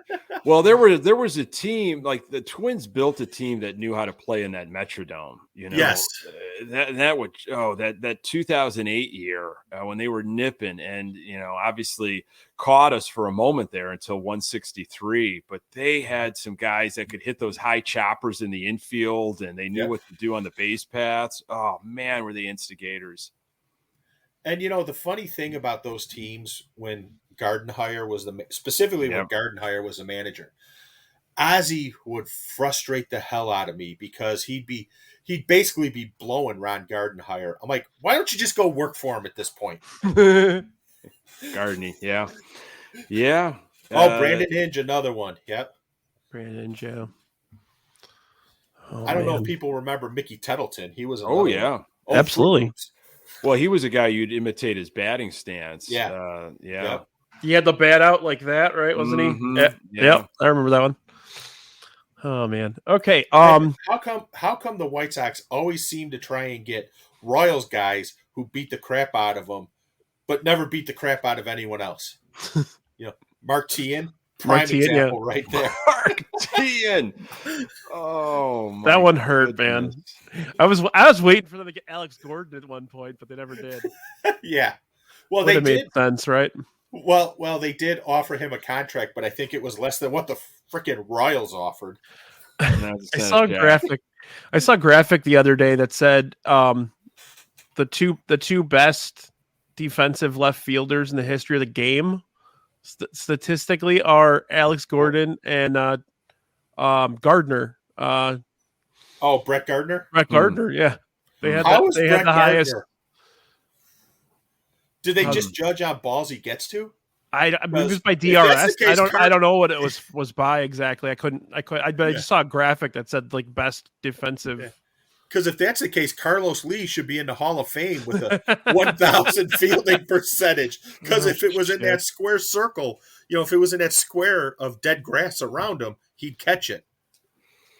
Well, there was a team, the Twins built a team that knew how to play in that Metrodome. Yes, that 2008 year when they were nipping and obviously caught us for a moment there until 163, but they had some guys that could hit those high choppers in the infield and they knew what to do on the base paths. Oh man, were they instigators. And the funny thing about those teams when Gardenhire was when Gardenhire was the manager, Ozzie would frustrate the hell out of me because he'd basically be blowing Ron Gardenhire. I'm like, why don't you just go work for him at this point? Gardeny, yeah. Brandon Hinge, another one. Yep. Brandon Hinge, yeah. I don't know if people remember Mickey Tettleton. He was absolutely. Well, he was a guy you'd imitate his batting stance. Yeah. Yep. He had the bat out like that, right? Wasn't he? Yep. I remember that one. Oh man. Okay. How come the White Sox always seem to try and get Royals guys who beat the crap out of them, but never beat the crap out of anyone else? Mark Teahan, prime example right there. Mark Teahan. Oh, my that one hurt, goodness. Man. I was waiting for them to get Alex Gordon at one point, but they never did. Yeah. Well, they made sense, right? Well, they did offer him a contract, but I think it was less than what the freaking Royals offered. I saw a graphic the other day that said the two best defensive left fielders in the history of the game statistically are Alex Gordon and Gardner. Brett Gardner? Brett Gardner, yeah. They had the highest. Did they just judge how balls he gets to? It was by DRS. I don't know what it was by exactly. I just saw a graphic that said like best defensive. Yeah. Because if that's the case, Carlos Lee should be in the Hall of Fame with a 1,000 fielding percentage. Because if it was in that square circle, if it was in that square of dead grass around him, he'd catch it.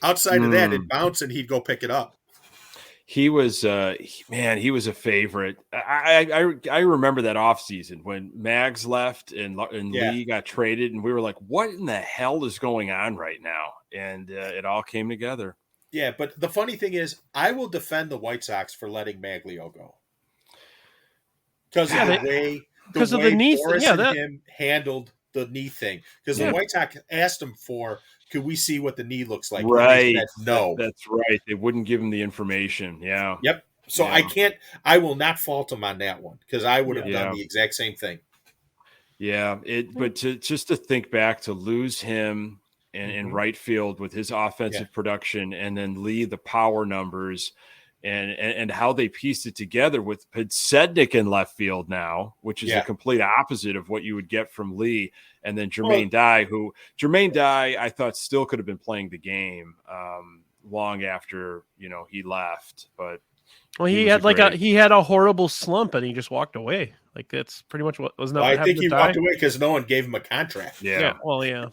Outside of that, it'd bounce and he'd go pick it up. He was he was a favorite. I remember that offseason when Mags left and Lee got traded, and we were like, what in the hell is going on right now? And it all came together. Yeah, but the funny thing is, I will defend the White Sox for letting Maglio go. Because of the knee Boris and him handled the knee thing. Because the White Sox asked him could we see what the knee looks like? Right. No. That's right. They wouldn't give him the information. Yeah. Yep. So I will not fault him on that one because I would have done the exact same thing. Yeah. But just to think back to lose him in right field with his offensive production and then Lee, the power numbers and how they pieced it together with Sednick in left field now, which is a complete opposite of what you would get from Lee. And then Jermaine Dye, I thought still could have been playing the game long after, he left, but he had a horrible slump and he just walked away. Like that's pretty much what was not. I think he walked away because no one gave him a contract. Yeah. Well, yeah.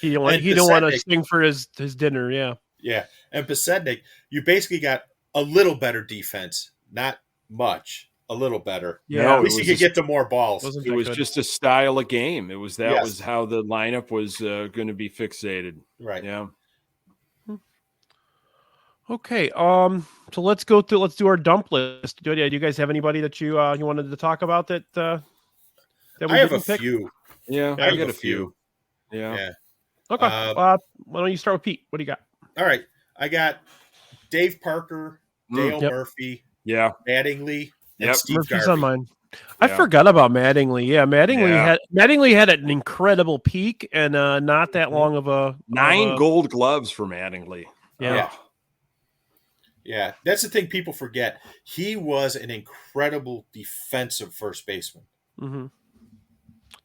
He don't want to sing for his dinner. Yeah. Yeah. And Pasednik, you basically got a little better defense, not much. A little better. Yeah, at least you could get to more balls. It was just a style of game. It was was how the lineup was going to be fixated. Right. Yeah. Okay. So let's do our dump list. Do you guys have anybody that you wanted to talk about that we I have a pick? few. Yeah, I got a few. Yeah. Okay. Why don't you start with Pete? What do you got? All right. I got Dave Parker, Dale Murphy, Mattingly. Yep, Murphy's on mine. I forgot about Mattingly. Yeah, Mattingly had an incredible peak and not that long of a 9 Gold Gloves for Mattingly. Yeah, that's the thing people forget. He was an incredible defensive first baseman. Mm-hmm.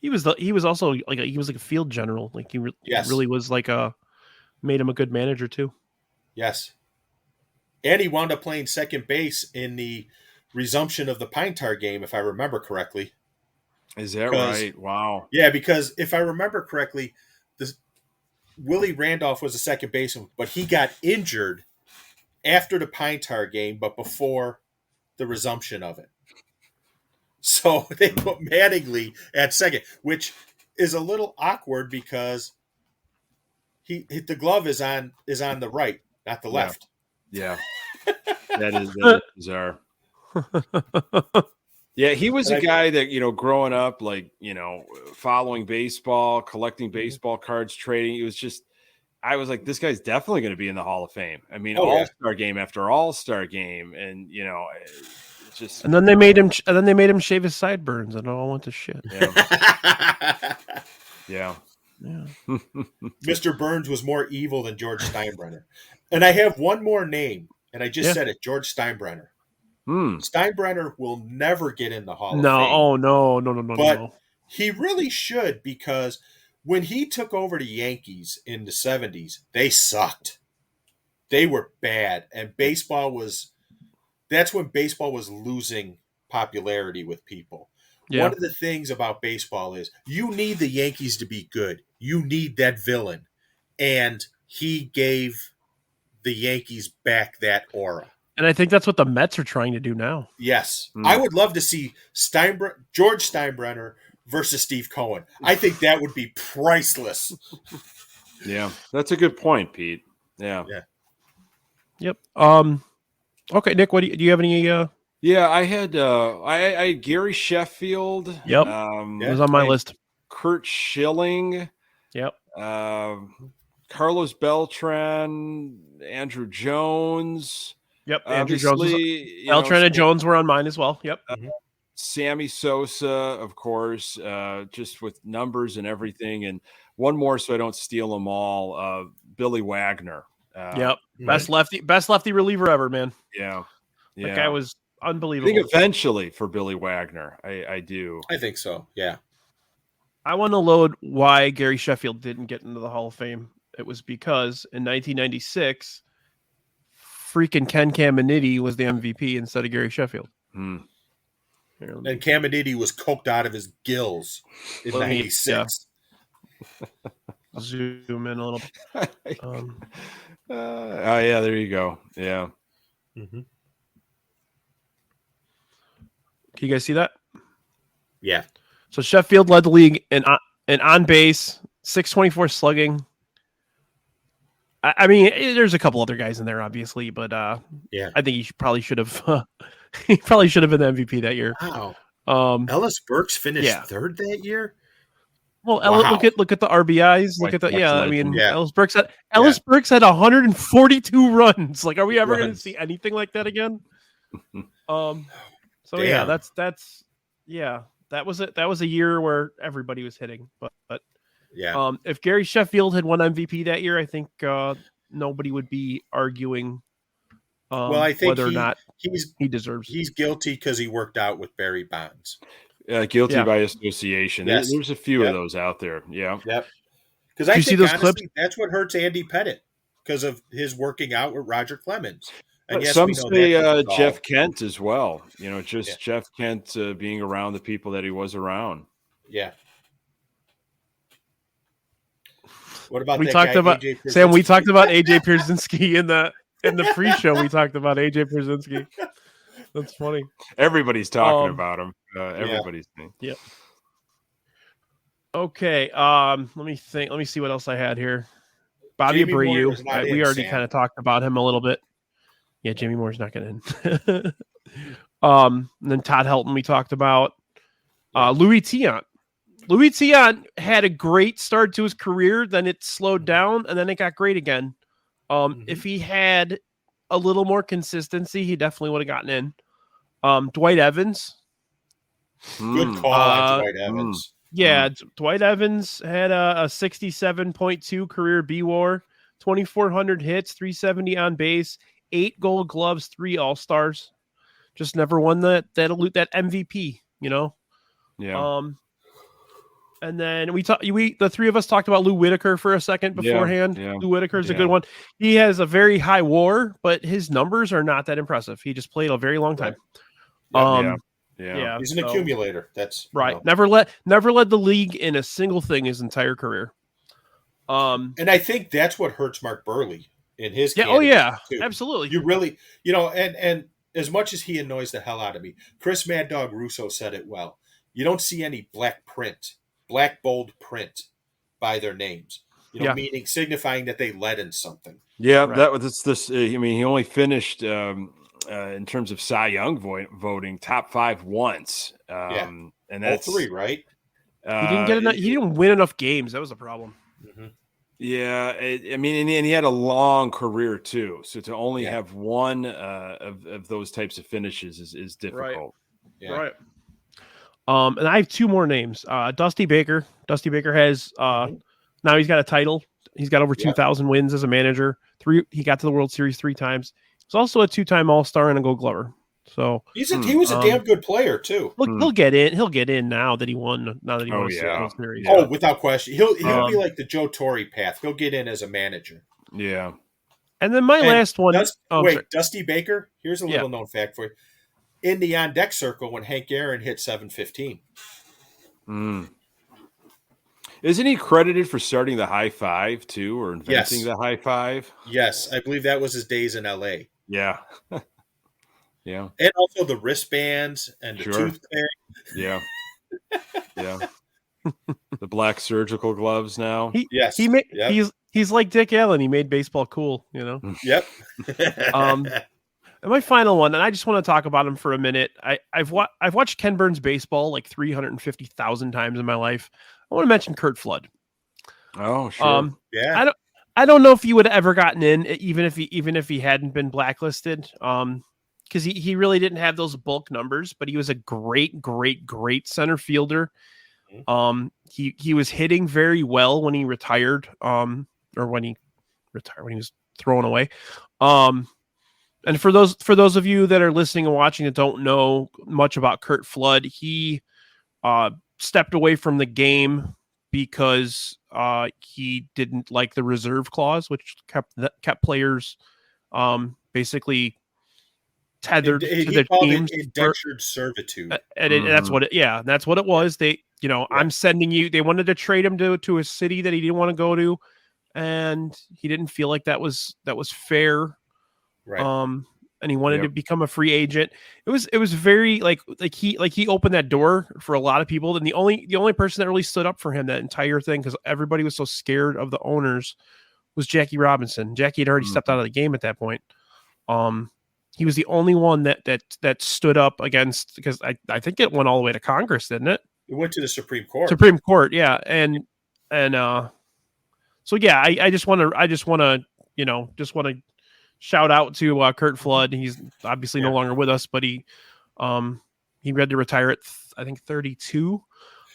He was also like a field general. Like he really was made him a good manager too. Yes, and he wound up playing second base in the resumption of the Pine Tar game, if I remember correctly. Is that right? Wow. Yeah, because if I remember correctly, Willie Randolph was a second baseman, but he got injured after the Pine Tar game, but before the resumption of it. So they put Mattingly at second, which is a little awkward because the glove is on the right, not the left. Yeah. That is bizarre. Yeah, he was a guy that, growing up, like, following baseball, collecting baseball cards, trading. It was just, I was like, this guy's definitely going to be in the Hall of Fame. I mean, all-star game after all-star game. And, it's just. And then they made him shave his sideburns, and it all went to shit. Yeah. Mr. Burns was more evil than George Steinbrenner. And I have one more name, and I just said it, George Steinbrenner. Steinbrenner will never get in the Hall of Fame. Oh, no. But he really should, because when he took over the Yankees in the 70s, they sucked. They were bad. And that's when baseball was losing popularity with people. Yeah. One of the things about baseball is you need the Yankees to be good. You need that villain. And he gave the Yankees back that aura. And I think that's what the Mets are trying to do now. Yes. I would love to see George Steinbrenner versus Steve Cohen. I think that would be priceless. Yeah, that's a good point, Pete. Yeah. Yep. Okay, Nick, do you have any Yeah, I had I had Gary Sheffield. Yep. It was on my list. Kurt Schilling. Yep. Carlos Beltran, Andrew Jones. Yep, Andrew Jones. Beltran and Jones were on mine as well. Yep. Sammy Sosa, of course, just with numbers and everything. And one more, so I don't steal them all. Billy Wagner. Yep. Best lefty reliever ever, man. Yeah. That guy was unbelievable. I think eventually for Billy Wagner, I do. I think so. Yeah. I want to load why Gary Sheffield didn't get into the Hall of Fame. It was because in 1996, freaking Ken Caminiti was the MVP instead of Gary Sheffield. And Caminiti was coked out of his gills in 96. Yeah. Zoom in a little. Yeah, there you go. Yeah. Can you guys see that? Yeah. So Sheffield led the league in on base, 624 slugging. I mean, there's a couple other guys in there, obviously, but I think he probably should have been the MVP that year. Wow. Ellis Burks finished third that year. Well, look at the RBIs. Look at the Ellis Burks had 142 runs. Like, are we ever going to see anything like that again? So that was a year where everybody was hitting, but if Gary Sheffield had won MVP that year, I think nobody would be arguing. I think whether or not he deserves. He's guilty because he worked out with Barry Bonds. Guilty by association. Yes. There's a few of those out there. Yeah. Yep. Because I think honestly, that's what hurts Andy Pettitte because of his working out with Roger Clemens. And some say Jeff Kent as well. Jeff Kent being around the people that he was around. Yeah. What about we talked about Sam? We talked about AJ Pierzynski in the pre-show. We talked about AJ Pierzynski. That's funny. Everybody's talking about him. Everybody's saying. Yep. Okay. Let me think. Let me see what else I had here. Bobby Abreu. We already kind of talked about him a little bit. Yeah, Jamie Moore's not getting in. And then Todd Helton we talked about. Louis Tiant. Louis Tiant had a great start to his career, then it slowed down, and then it got great again. If he had a little more consistency, he definitely would have gotten in. Dwight Evans. Good call on Dwight Evans. Yeah, Dwight Evans had a 67.2 career B-WAR, 2,400 hits, 370 on base, 8 Gold Gloves, 3 All-Stars. Just never won that MVP, Yeah. And then the three of us talked about Lou Whitaker for a second beforehand. Yeah. Lou Whitaker's a good one. He has a very high WAR, but his numbers are not that impressive. He just played a very long time. Yeah. He's an accumulator. That's right. Never led the league in a single thing his entire career. And I think that's what hurts Mark Burley in his too. Absolutely. You really, and as much as he annoys the hell out of me, Chris Mad Dog Russo said it well. You don't see any black bold print by their names. Meaning signifying that they led in something. Yeah, right. That was this. He only finished in terms of Cy Young voting, top 5 once. And that's 3, right? He didn't get enough. He didn't win enough games. That was the problem. Mm-hmm. Yeah, and he had a long career too. So to only have one of those types of finishes is difficult. Yeah. Right. And I have 2 more names. Dusty Baker. Dusty Baker has now he's got a title. He's got over 2,000 wins as a manager. He got to the World Series 3 times. He's also a 2-time All-Star and a Gold Glover. So he was a damn good player too. Look, he'll get in. He'll get in now that he won. Now that he won the World Series. Oh, without question, he'll be like the Joe Torre path. He'll get in as a manager. Yeah. And then my last one. Dusty Baker. Here's a little known fact for you. In the on deck circle when Hank Aaron hit 715. Isn't he credited for starting the high five too, or inventing the high five? Yes, I believe that was his days in LA. Yeah. Yeah. And also the wristbands and the toothpick. Yeah. Yeah. The black surgical gloves now. He's like Dick Allen. He made baseball cool, you know? Yep. And my final one, and I just want to talk about him for a minute. I've watched Ken Burns baseball like 350,000 times in my life. I want to mention Curt Flood. Oh, sure. I don't know if he would have ever gotten in, even if he hadn't been blacklisted. Because he really didn't have those bulk numbers, but he was a great center fielder. He was hitting very well when he retired, or when he was thrown away. And for those of you that are listening and watching that don't know much about Curt Flood, he stepped away from the game because he didn't like the reserve clause, which kept players basically tethered to their teams. Indentured servitude. That's what it was. They, I'm sending you. They wanted to trade him to a city that he didn't want to go to, and he didn't feel like that was fair. Right. And he wanted to become a free agent. It was very like he opened that door for a lot of people. And the only person that really stood up for him that entire thing, because everybody was so scared of the owners, was Jackie Robinson. Jackie had already stepped out of the game at that point. He was the only one that stood up against, because I think it went all the way to Congress, didn't it? It went to the Supreme Court. Yeah. And so yeah, I just want to shout out to Curt Flood. He's obviously no longer with us, but he had to retire at I think 32.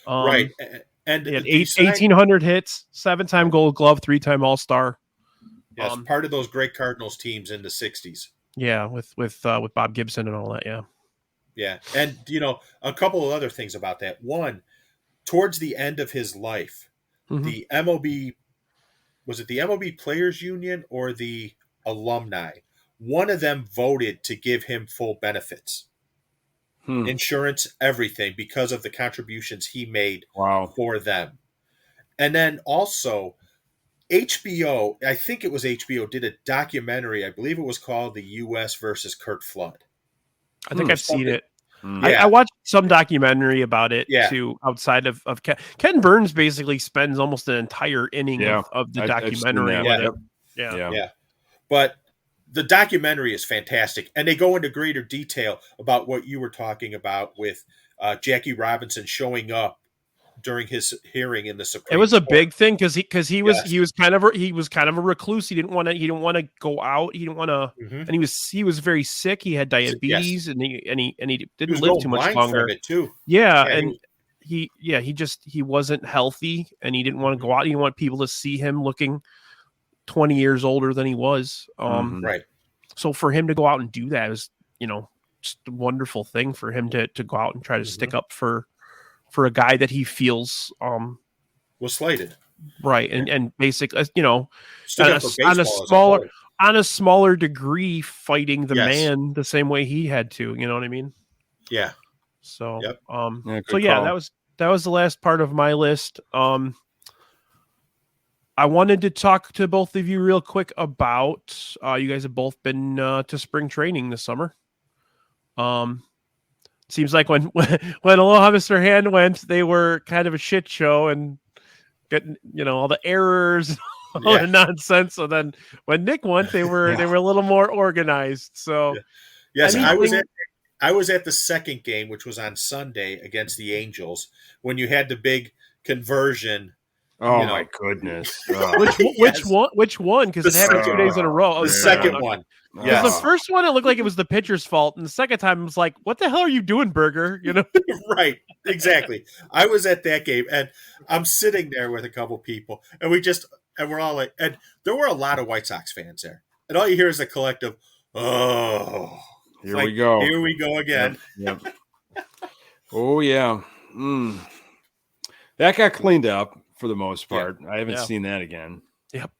Right. And he had 1,800 hits, 7-time Gold Glove, 3-time All-Star. Yes, part of those great Cardinals teams in the 60s. Yeah, with Bob Gibson and all that. Yeah. Yeah. And, a couple of other things about that. One, towards the end of his life, the MLB, was it the MLB Players Union or the alumni? One of them voted to give him full benefits, insurance, everything, because of the contributions he made for them. And then also HBO, I think it was HBO, did a documentary. I believe it was called The U.S. versus Curt Flood. I think I've seen it. I watched some documentary about it too, outside of Ken Burns basically spends almost an entire inning of the documentary with it. Yeah. But the documentary is fantastic, and they go into greater detail about what you were talking about with Jackie Robinson showing up during his hearing in the Supreme Court. It was a big thing because he was kind of a recluse. He didn't want to go out. He didn't want to, and he was very sick. He had diabetes, and he didn't live too much longer. Too. Yeah, and he wasn't healthy, and he didn't want to go out. He didn't want people to see him looking 20 years older than he was. Right. So for him to go out and do that was, just a wonderful thing for him to go out and try to stick up for a guy that he feels was slighted. Right. And basically, on a smaller degree, fighting the man the same way he had to, you know what I mean? Yeah. So, call. that was the last part of my list. I wanted to talk to both of you real quick about, you guys have both been to spring training this summer. Seems like when Aloha Mr. Hand went, they were kind of a shit show and getting, all the errors, all the nonsense. So then when Nick went, they were a little more organized. So Yes, Anything- I was at the second game, which was on Sunday against the Angels, when you had the big conversion. Oh You know. my goodness! Which one? Which one? Because it The happened second 2 days in a row. Oh, The second one. Because Yes. the first one, it looked like it was the pitcher's fault, and the second time, it was like, "What the hell are you doing, Burger?" You know. Right, exactly. I was at that game, and I'm sitting there with a couple people, and we're all like, and there were a lot of White Sox fans there, and all you hear is a collective, "Oh, Here we go. Here we go again." Yep. Oh yeah. That got cleaned up for the most part. I haven't seen that again. Yep.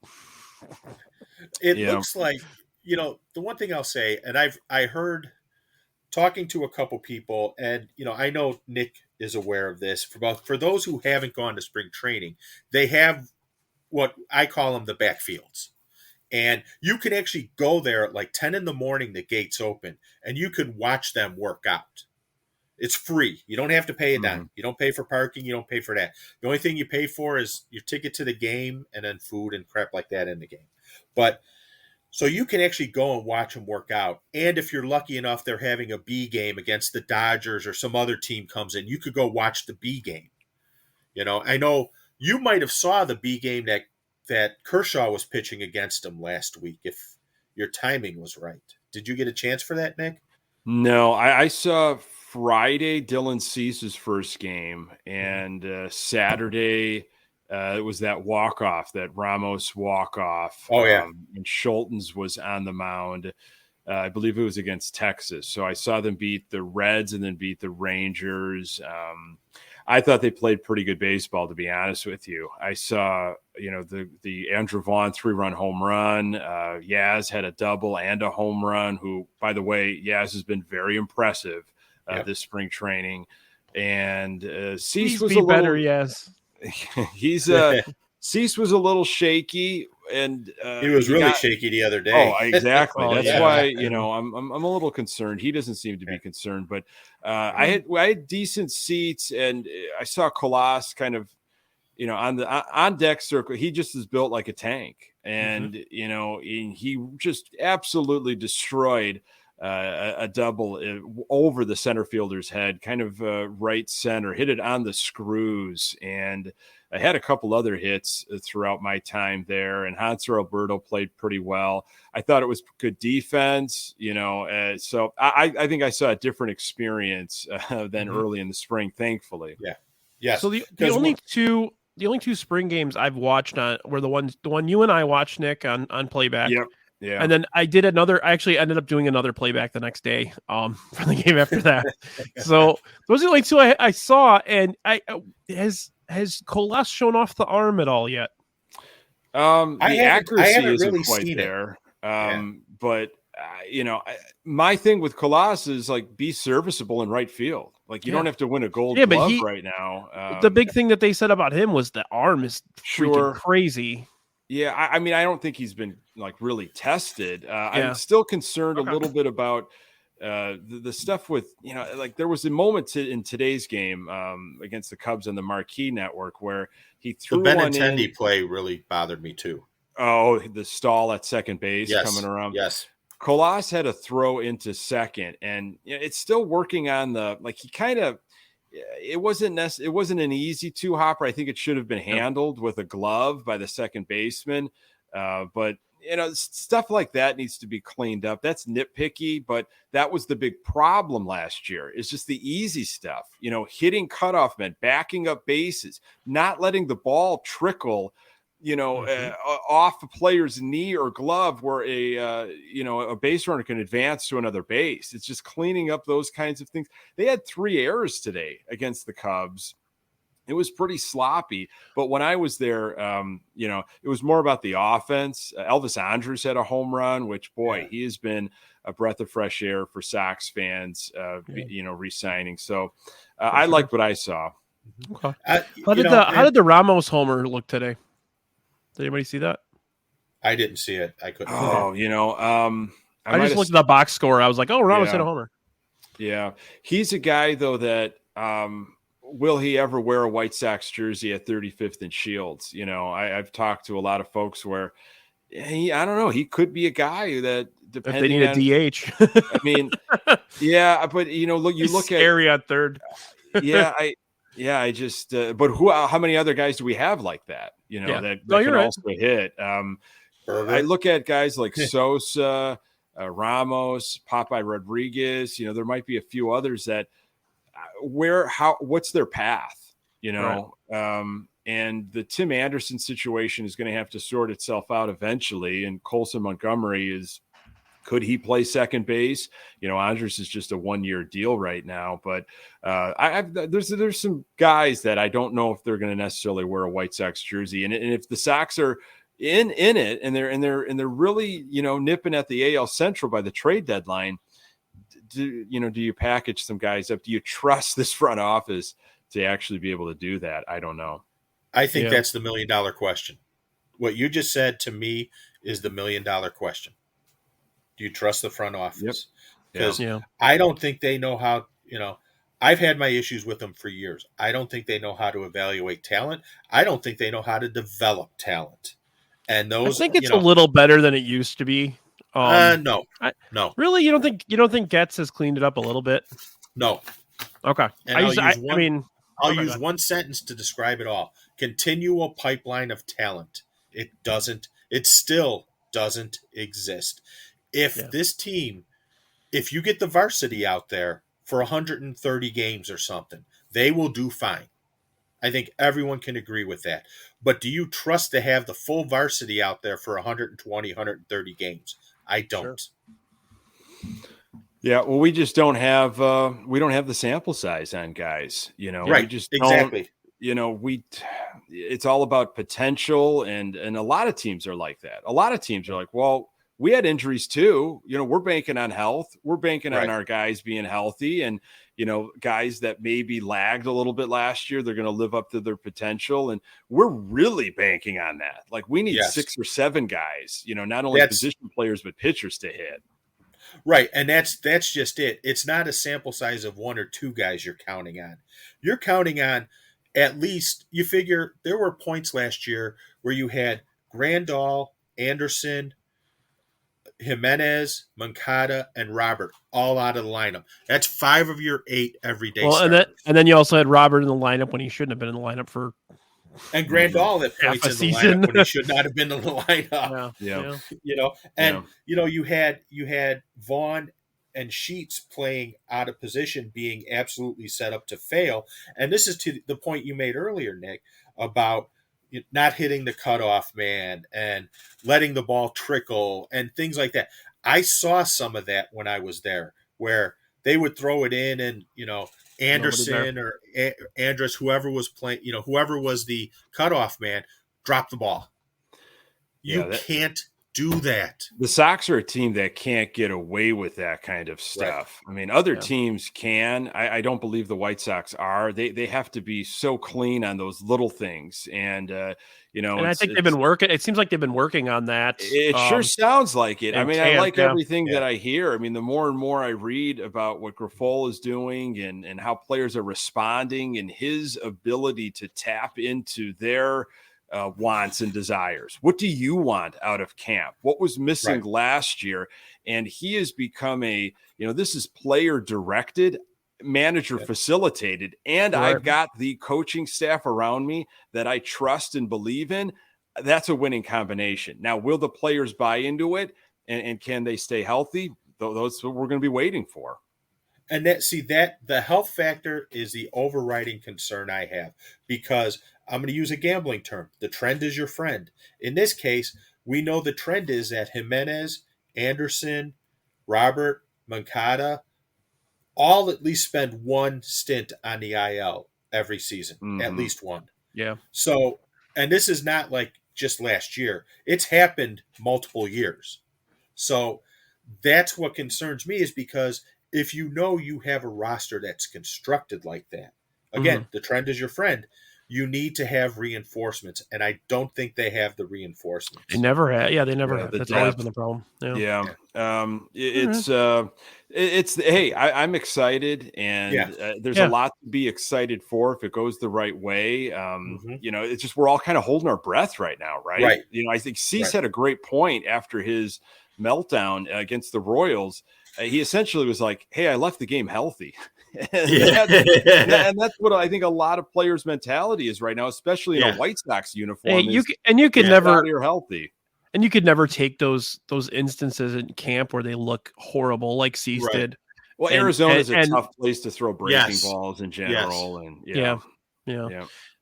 It looks like, the one thing I'll say, and I heard talking to a couple people, and I know Nick is aware of this. For those who haven't gone to spring training, they have what I call them the backfields, and you can actually go there at like 10 in the morning. The gates open, and you can watch them work out. It's free. You don't have to pay a dime. You don't pay for parking. You don't pay for that. The only thing you pay for is your ticket to the game and then food and crap like that in the game. But so you can actually go and watch them work out. And if you're lucky enough, they're having a B game against the Dodgers or some other team comes in, you could go watch the B game. I know you might have saw the B game that Kershaw was pitching against him last week, if your timing was right. Did you get a chance for that, Nick? No, I saw Friday Dylan Cease's first game, and Saturday it was that walk-off, that Ramos walk-off. Oh, yeah. And Schultens was on the mound. I believe it was against Texas. So I saw them beat the Reds and then beat the Rangers. I thought they played pretty good baseball, to be honest with you. I saw, the Andrew Vaughn 3-run home run. Yaz had a double and a home run, who, by the way, Yaz has been very impressive this spring training. And Cease was a little better, yes. Cease was a little shaky, and he was really shaky the other day. Oh, exactly. That's why I'm a little concerned. He doesn't seem to be concerned, but I had decent seats, and I saw Colas kind of on the on deck circle. He just is built like a tank, and he just absolutely destroyed a double over the center fielder's head, kind of right center, hit it on the screws. And I had a couple other hits throughout my time there, and Hanser Alberto played pretty well. I thought it was good defense, so I think I saw a different experience than early in the spring, thankfully. Yeah. Yeah. So the only two spring games I've watched were the one you and I watched, Nick, on playback. Yep. Yeah. And then I actually ended up doing another playback the next day for the game after that. So those are the only two I saw. And has Colas shown off the arm at all yet? The accuracy isn't really quite there. But my thing with Colas is like, be serviceable in right field. Like, you don't have to win a gold glove right now. The big thing that they said about him was the arm is freaking crazy. Yeah, I mean, I don't think he's been like really tested. I'm still concerned a little bit about the stuff with, like there was a moment in today's game against the Cubs on the Marquee Network where he threw the one in. Benintendi play really bothered me too. Oh, the stall at second base coming around. Yes. Colas had a throw into second, and it's still working on he kind of. It wasn't an easy two hopper. I think it should have been handled with a glove by the second baseman. But stuff like that needs to be cleaned up. That's nitpicky, but that was the big problem last year. It's just the easy stuff, hitting cutoff men, backing up bases, not letting the ball trickle, off a player's knee or glove where a base runner can advance to another base. It's just cleaning up those kinds of things. They had 3 errors today against the Cubs. It was pretty sloppy, but when I was there, it was more about the offense. Elvis Andrus had a home run, which he has been a breath of fresh air for Sox fans, re-signing. So I liked what I saw. Okay. How did the Ramos homer look today? Did anybody see that? I didn't see it. I couldn't. I just looked at the box score. I was like, Ramos hit a homer. Yeah. He's a guy, though, that will he ever wear a White Sox jersey at 35th and Shields? I've talked to a lot of folks where I don't know. He could be a guy that they need a DH. I mean, yeah, but look at scary at third. I just, but how many other guys do we have like that? That can also hit. I look at guys like Sosa, Ramos, Popeye Rodriguez. There might be a few others that what's their path? And the Tim Anderson situation is going to have to sort itself out eventually. And Colson Montgomery could he play second base? Andres is just a 1-year deal right now, but there's some guys that I don't know if they're going to necessarily wear a White Sox jersey. And if the Sox are in it and they're really, nipping at the AL Central by the trade deadline, do you package some guys up? Do you trust this front office to actually be able to do that? I don't know. I think that's the $1 million question. What you just said to me is the $1 million question. Do you trust the front office? Because I don't think they know how, I've had my issues with them for years. I don't think they know how to evaluate talent. I don't think they know how to develop talent. And those, I think it's a little better than it used to be. No. Really, you don't think Getz has cleaned it up a little bit? No. Okay. I'll use one sentence to describe it all. Continual pipeline of talent. It still doesn't exist. This team, if you get the varsity out there for 130 games or something, they will do fine. I think everyone can agree with that. But do you trust to have the full varsity out there for 120, 130 games? I don't. Sure. Yeah, well, we just don't have the sample size on guys. Right? We just exactly. It's all about potential, and a lot of teams are like that. A lot of teams are like, well, we had injuries too. We're banking on health. We're banking on our guys being healthy, and guys that maybe lagged a little bit last year, they're going to live up to their potential, and we're really banking on that. Like we need 6 or 7 guys. Not only position players but pitchers to hit. Right, and that's just it. It's not a sample size of 1 or 2 guys you're counting on. You're counting on at least, you figure there were points last year where you had Grandal, Anderson, Jimenez, Moncada, and Robert all out of the lineup. That's 5 of your 8 everyday starters. And then you also had Robert in the lineup when he shouldn't have been in the lineup for and Grandal at points in the season. lineup when he should not have been in the lineup. You had Vaughn and Sheets playing out of position, being absolutely set up to fail. And this is to the point you made earlier, Nick, about not hitting the cutoff man and letting the ball trickle and things like that. I saw some of that when I was there, where they would throw it in and, Anderson or Andres, whoever was playing, whoever was the cutoff man, drop the ball. You can't do that. The Sox are a team that can't get away with that kind of stuff. Right. I mean, other teams can. I don't believe the White Sox are. They have to be so clean on those little things. And, and I think they've been working. It seems like they've been working on that. It sure sounds like it. I mean, I like everything that I hear. I mean, the more and more I read about what Grifol is doing and how players are responding and his ability to tap into their wants and desires. What do you want out of camp? What was missing last year? And he has become this is player directed, manager facilitated, and I've got the coaching staff around me that I trust and believe in. That's a winning combination. Now, will the players buy into it and can they stay healthy? Those what we're going to be waiting for. And that the health factor is the overriding concern I have, because I'm going to use a gambling term. The trend is your friend. In this case, we know the trend is that Jimenez, Anderson, Robert, Moncada, all at least spend one stint on the IL every season, at least one. Yeah. So, and this is not like just last year. It's happened multiple years. So that's what concerns me, is because if you have a roster that's constructed like that, again, the trend is your friend. You need to have reinforcements, and I don't think they have the reinforcements. They never have. Yeah, they never have. That's always been the problem. I'm excited, and there's a lot to be excited for if it goes the right way. It's just we're all kind of holding our breath right now, right? I think Cease had a great point after his meltdown against the Royals, he essentially was like, "Hey, I left the game healthy." and, that's what I think a lot of players' mentality is right now, especially in a White Sox uniform. Hey, you could never, you're healthy. And you could never take those instances in camp where they look horrible, like Cease did. Well, Arizona is a tough place to throw breaking balls in general, and yeah.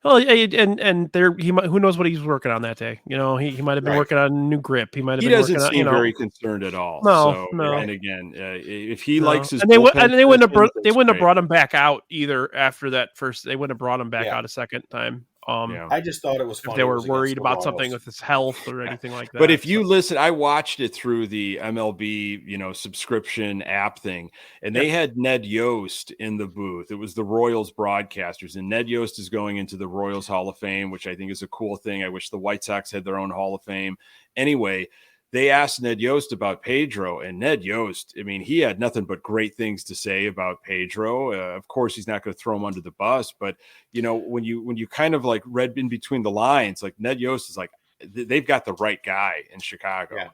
Well, and there who knows what he's working on that day? You know, he might have been working on a new grip. He doesn't seem very concerned at all. No. And again, if he likes his, they wouldn't have brought him back out either after that first. They wouldn't have brought him back out a second time. I just thought it was funny. If they were worried about something with his health or anything like that. But if you listen, I watched it through the MLB, subscription app thing, and they had Ned Yost in the booth. It was the Royals broadcasters, and Ned Yost is going into the Royals Hall of Fame, which I think is a cool thing. I wish the White Sox had their own Hall of Fame. Anyway, they asked Ned Yost about Pedro, and Ned Yost, I mean, he had nothing but great things to say about Pedro. Of course, he's not going to throw him under the bus, but when you kind of like read in between the lines, like Ned Yost is like, they've got the right guy in Chicago.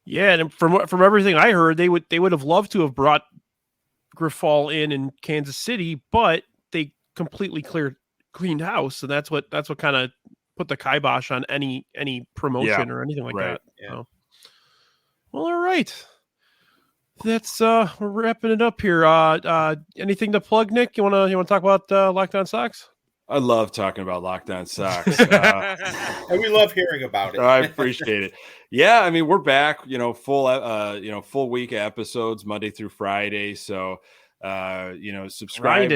Yeah, and from everything I heard, they would have loved to have brought Grifol in Kansas City, but they completely cleaned house, and that's what kind of put the kibosh on any promotion or anything like that. Yeah. So. Well, all right. That's we're wrapping it up here. Anything to plug, Nick? You wanna talk about Lockdown Sox? I love talking about Lockdown Sox. And we love hearing about it. I appreciate it. Yeah, I mean, we're back, full week of episodes Monday through Friday. So subscribe.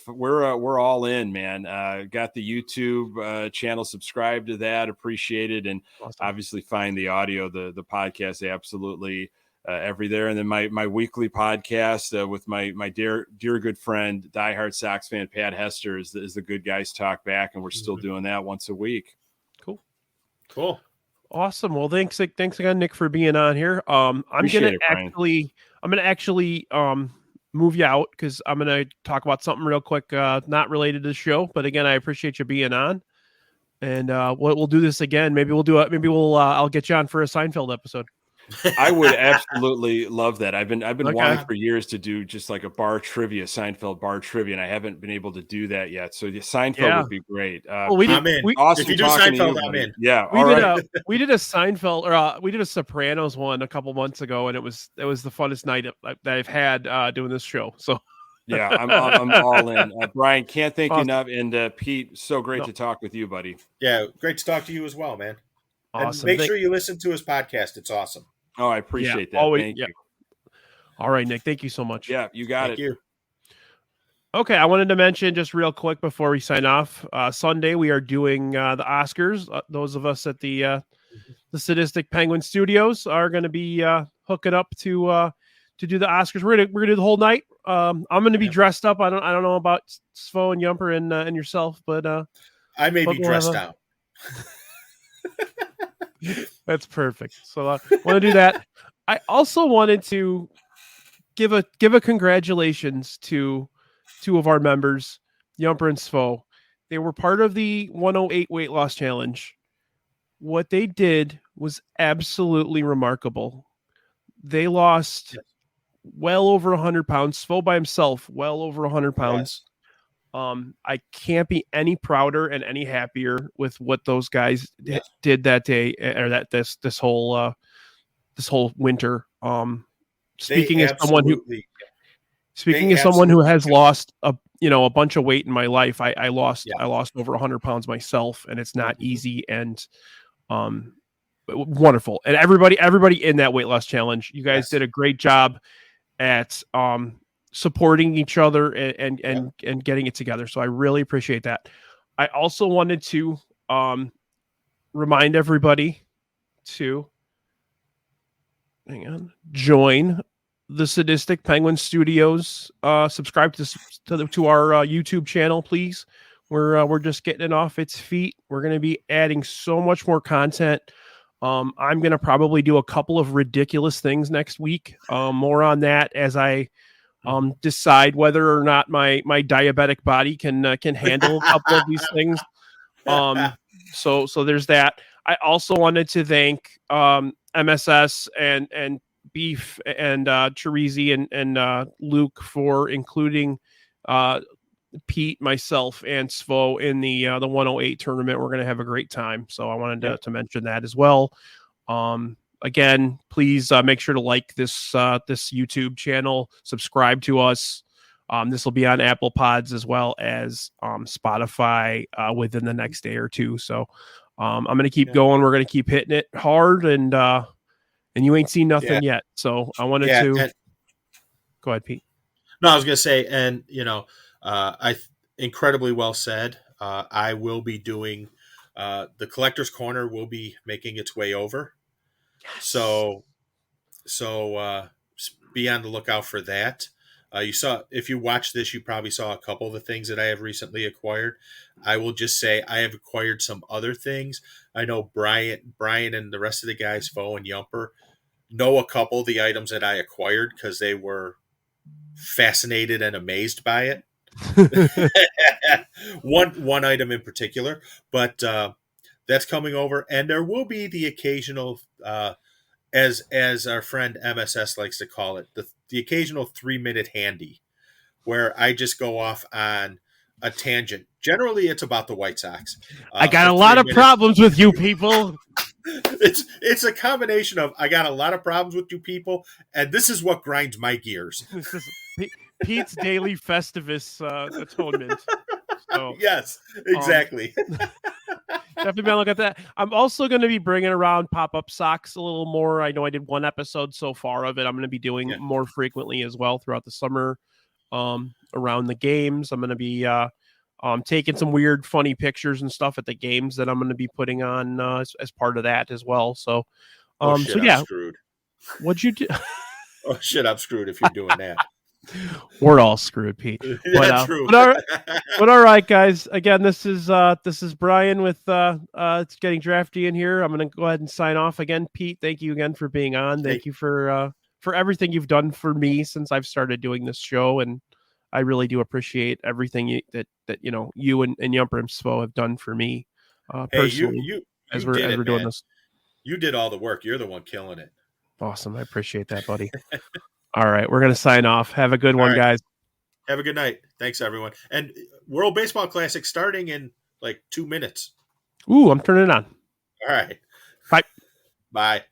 We're all in, man. Got the YouTube channel, subscribe to that, appreciate it, and obviously find the audio, the podcast absolutely every there. And then my weekly podcast with my dear good friend, diehard Sox fan Pat Hester is the Good Guys Talk Back, and we're still doing that once a week. Cool. Awesome. Well, thanks again, Nick, for being on here. I'm gonna actually move you out because I'm going to talk about something real quick, not related to the show. But again, I appreciate you being on, and we'll do this again. Maybe I'll get you on for a Seinfeld episode. I would absolutely love that. I've been wanting for years to do just like a Seinfeld bar trivia, and I haven't been able to do that yet. So the Seinfeld would be great. I'm in. Awesome. If you do Seinfeld, I'm in. Yeah. We did a Seinfeld, or we did a Sopranos one a couple months ago, and it was the funnest night that I've had doing this show. So. Yeah, I'm all in. Brian, can't thank you enough. And Pete, so great to talk with you, buddy. Yeah, great to talk to you as well, man. Awesome. And make sure you listen to his podcast. It's awesome. Oh, I appreciate that. Always, thank you. All right, Nick. Thank you so much. Yeah, you got Thank it. you. Okay, I wanted to mention just real quick before we sign off. Sunday we are doing the Oscars. Those of us at the Sadistic Penguin Studios are going to be hooking up to do the Oscars. We're gonna do the whole night. I'm going to be dressed up. I don't know about Svo and Yumper and yourself, but I may be dressed out. That's perfect. So I want to do that. I also wanted to give a congratulations to two of our members, Yumper and Svo. They were part of the 108 weight loss challenge. What they did was absolutely remarkable. They lost well over 100 pounds. Svo by himself, well over 100 pounds. I can't be any prouder and any happier with what those guys did that day, or that this whole winter. Speaking as someone who has lost a bunch of weight in my life, I lost over 100 pounds myself, and it's not easy and wonderful. And everybody in that weight loss challenge, you guys did a great job at supporting each other and getting it together. So I really appreciate that. I also wanted to remind everybody to join the Sadistic Penguin Studios. Subscribe to our YouTube channel, please. We're just getting it off its feet. We're going to be adding so much more content. I'm going to probably do a couple of ridiculous things next week. More on that as I decide whether or not my diabetic body can handle a couple of these things. So there's that. I also wanted to thank MSS and Beef and Chirizi and Luke for including Pete, myself, and Svo in the 108 tournament. We're going to have a great time. So I wanted to mention that as well. Again, please make sure to like this YouTube channel, subscribe to us. This will be on Apple Pods as well as Spotify within the next day or two. So I'm going to keep going. We're going to keep hitting it hard, and you ain't seen nothing yet. So I wanted to go ahead, Pete. No, I was going to say, and incredibly well said. I will be doing the Collector's Corner will be making its way over. Yes. So be on the lookout for that. You saw, if you watched this, you probably saw a couple of the things that I have recently acquired. I will just say I have acquired some other things. I know Brian and the rest of the guys, Fo and Yumper, know a couple of the items that I acquired because they were fascinated and amazed by it. one item in particular, but that's coming over, and there will be the occasional as our friend MSS likes to call it, the occasional 3-minute handy where I just go off on a tangent. Generally it's about the White Sox. I got a lot of problems with you people. It's a combination of I got a lot of problems with you people, and this is what grinds my gears. This is Pete's daily Festivus atonement. So, yes, exactly. Definitely been a look at that. I'm also going to be bringing around pop-up socks a little more. I know I did one episode so far of it. I'm going to be doing more frequently as well throughout the summer around the games. I'm going to be taking some weird, funny pictures and stuff at the games that I'm going to be putting on as part of that as well. So, I'm screwed. What'd you do? Oh shit, I'm screwed if you're doing that. We're all screwed, Pete. That's true. But all right, guys. Again, this is Brian with It's Getting Drafty in here. I'm going to go ahead and sign off again. Pete, thank you again for being on. Thank you for everything you've done for me since I've started doing this show, and I really do appreciate everything that you and Yumper and Svo have done for me personally. You as we're doing this. You did all the work. You're the one killing it. Awesome. I appreciate that, buddy. All right, we're going to sign off. Have a good one, guys. Have a good night. Thanks, everyone. And World Baseball Classic starting in like 2 minutes. Ooh, I'm turning it on. All right. Bye. Bye.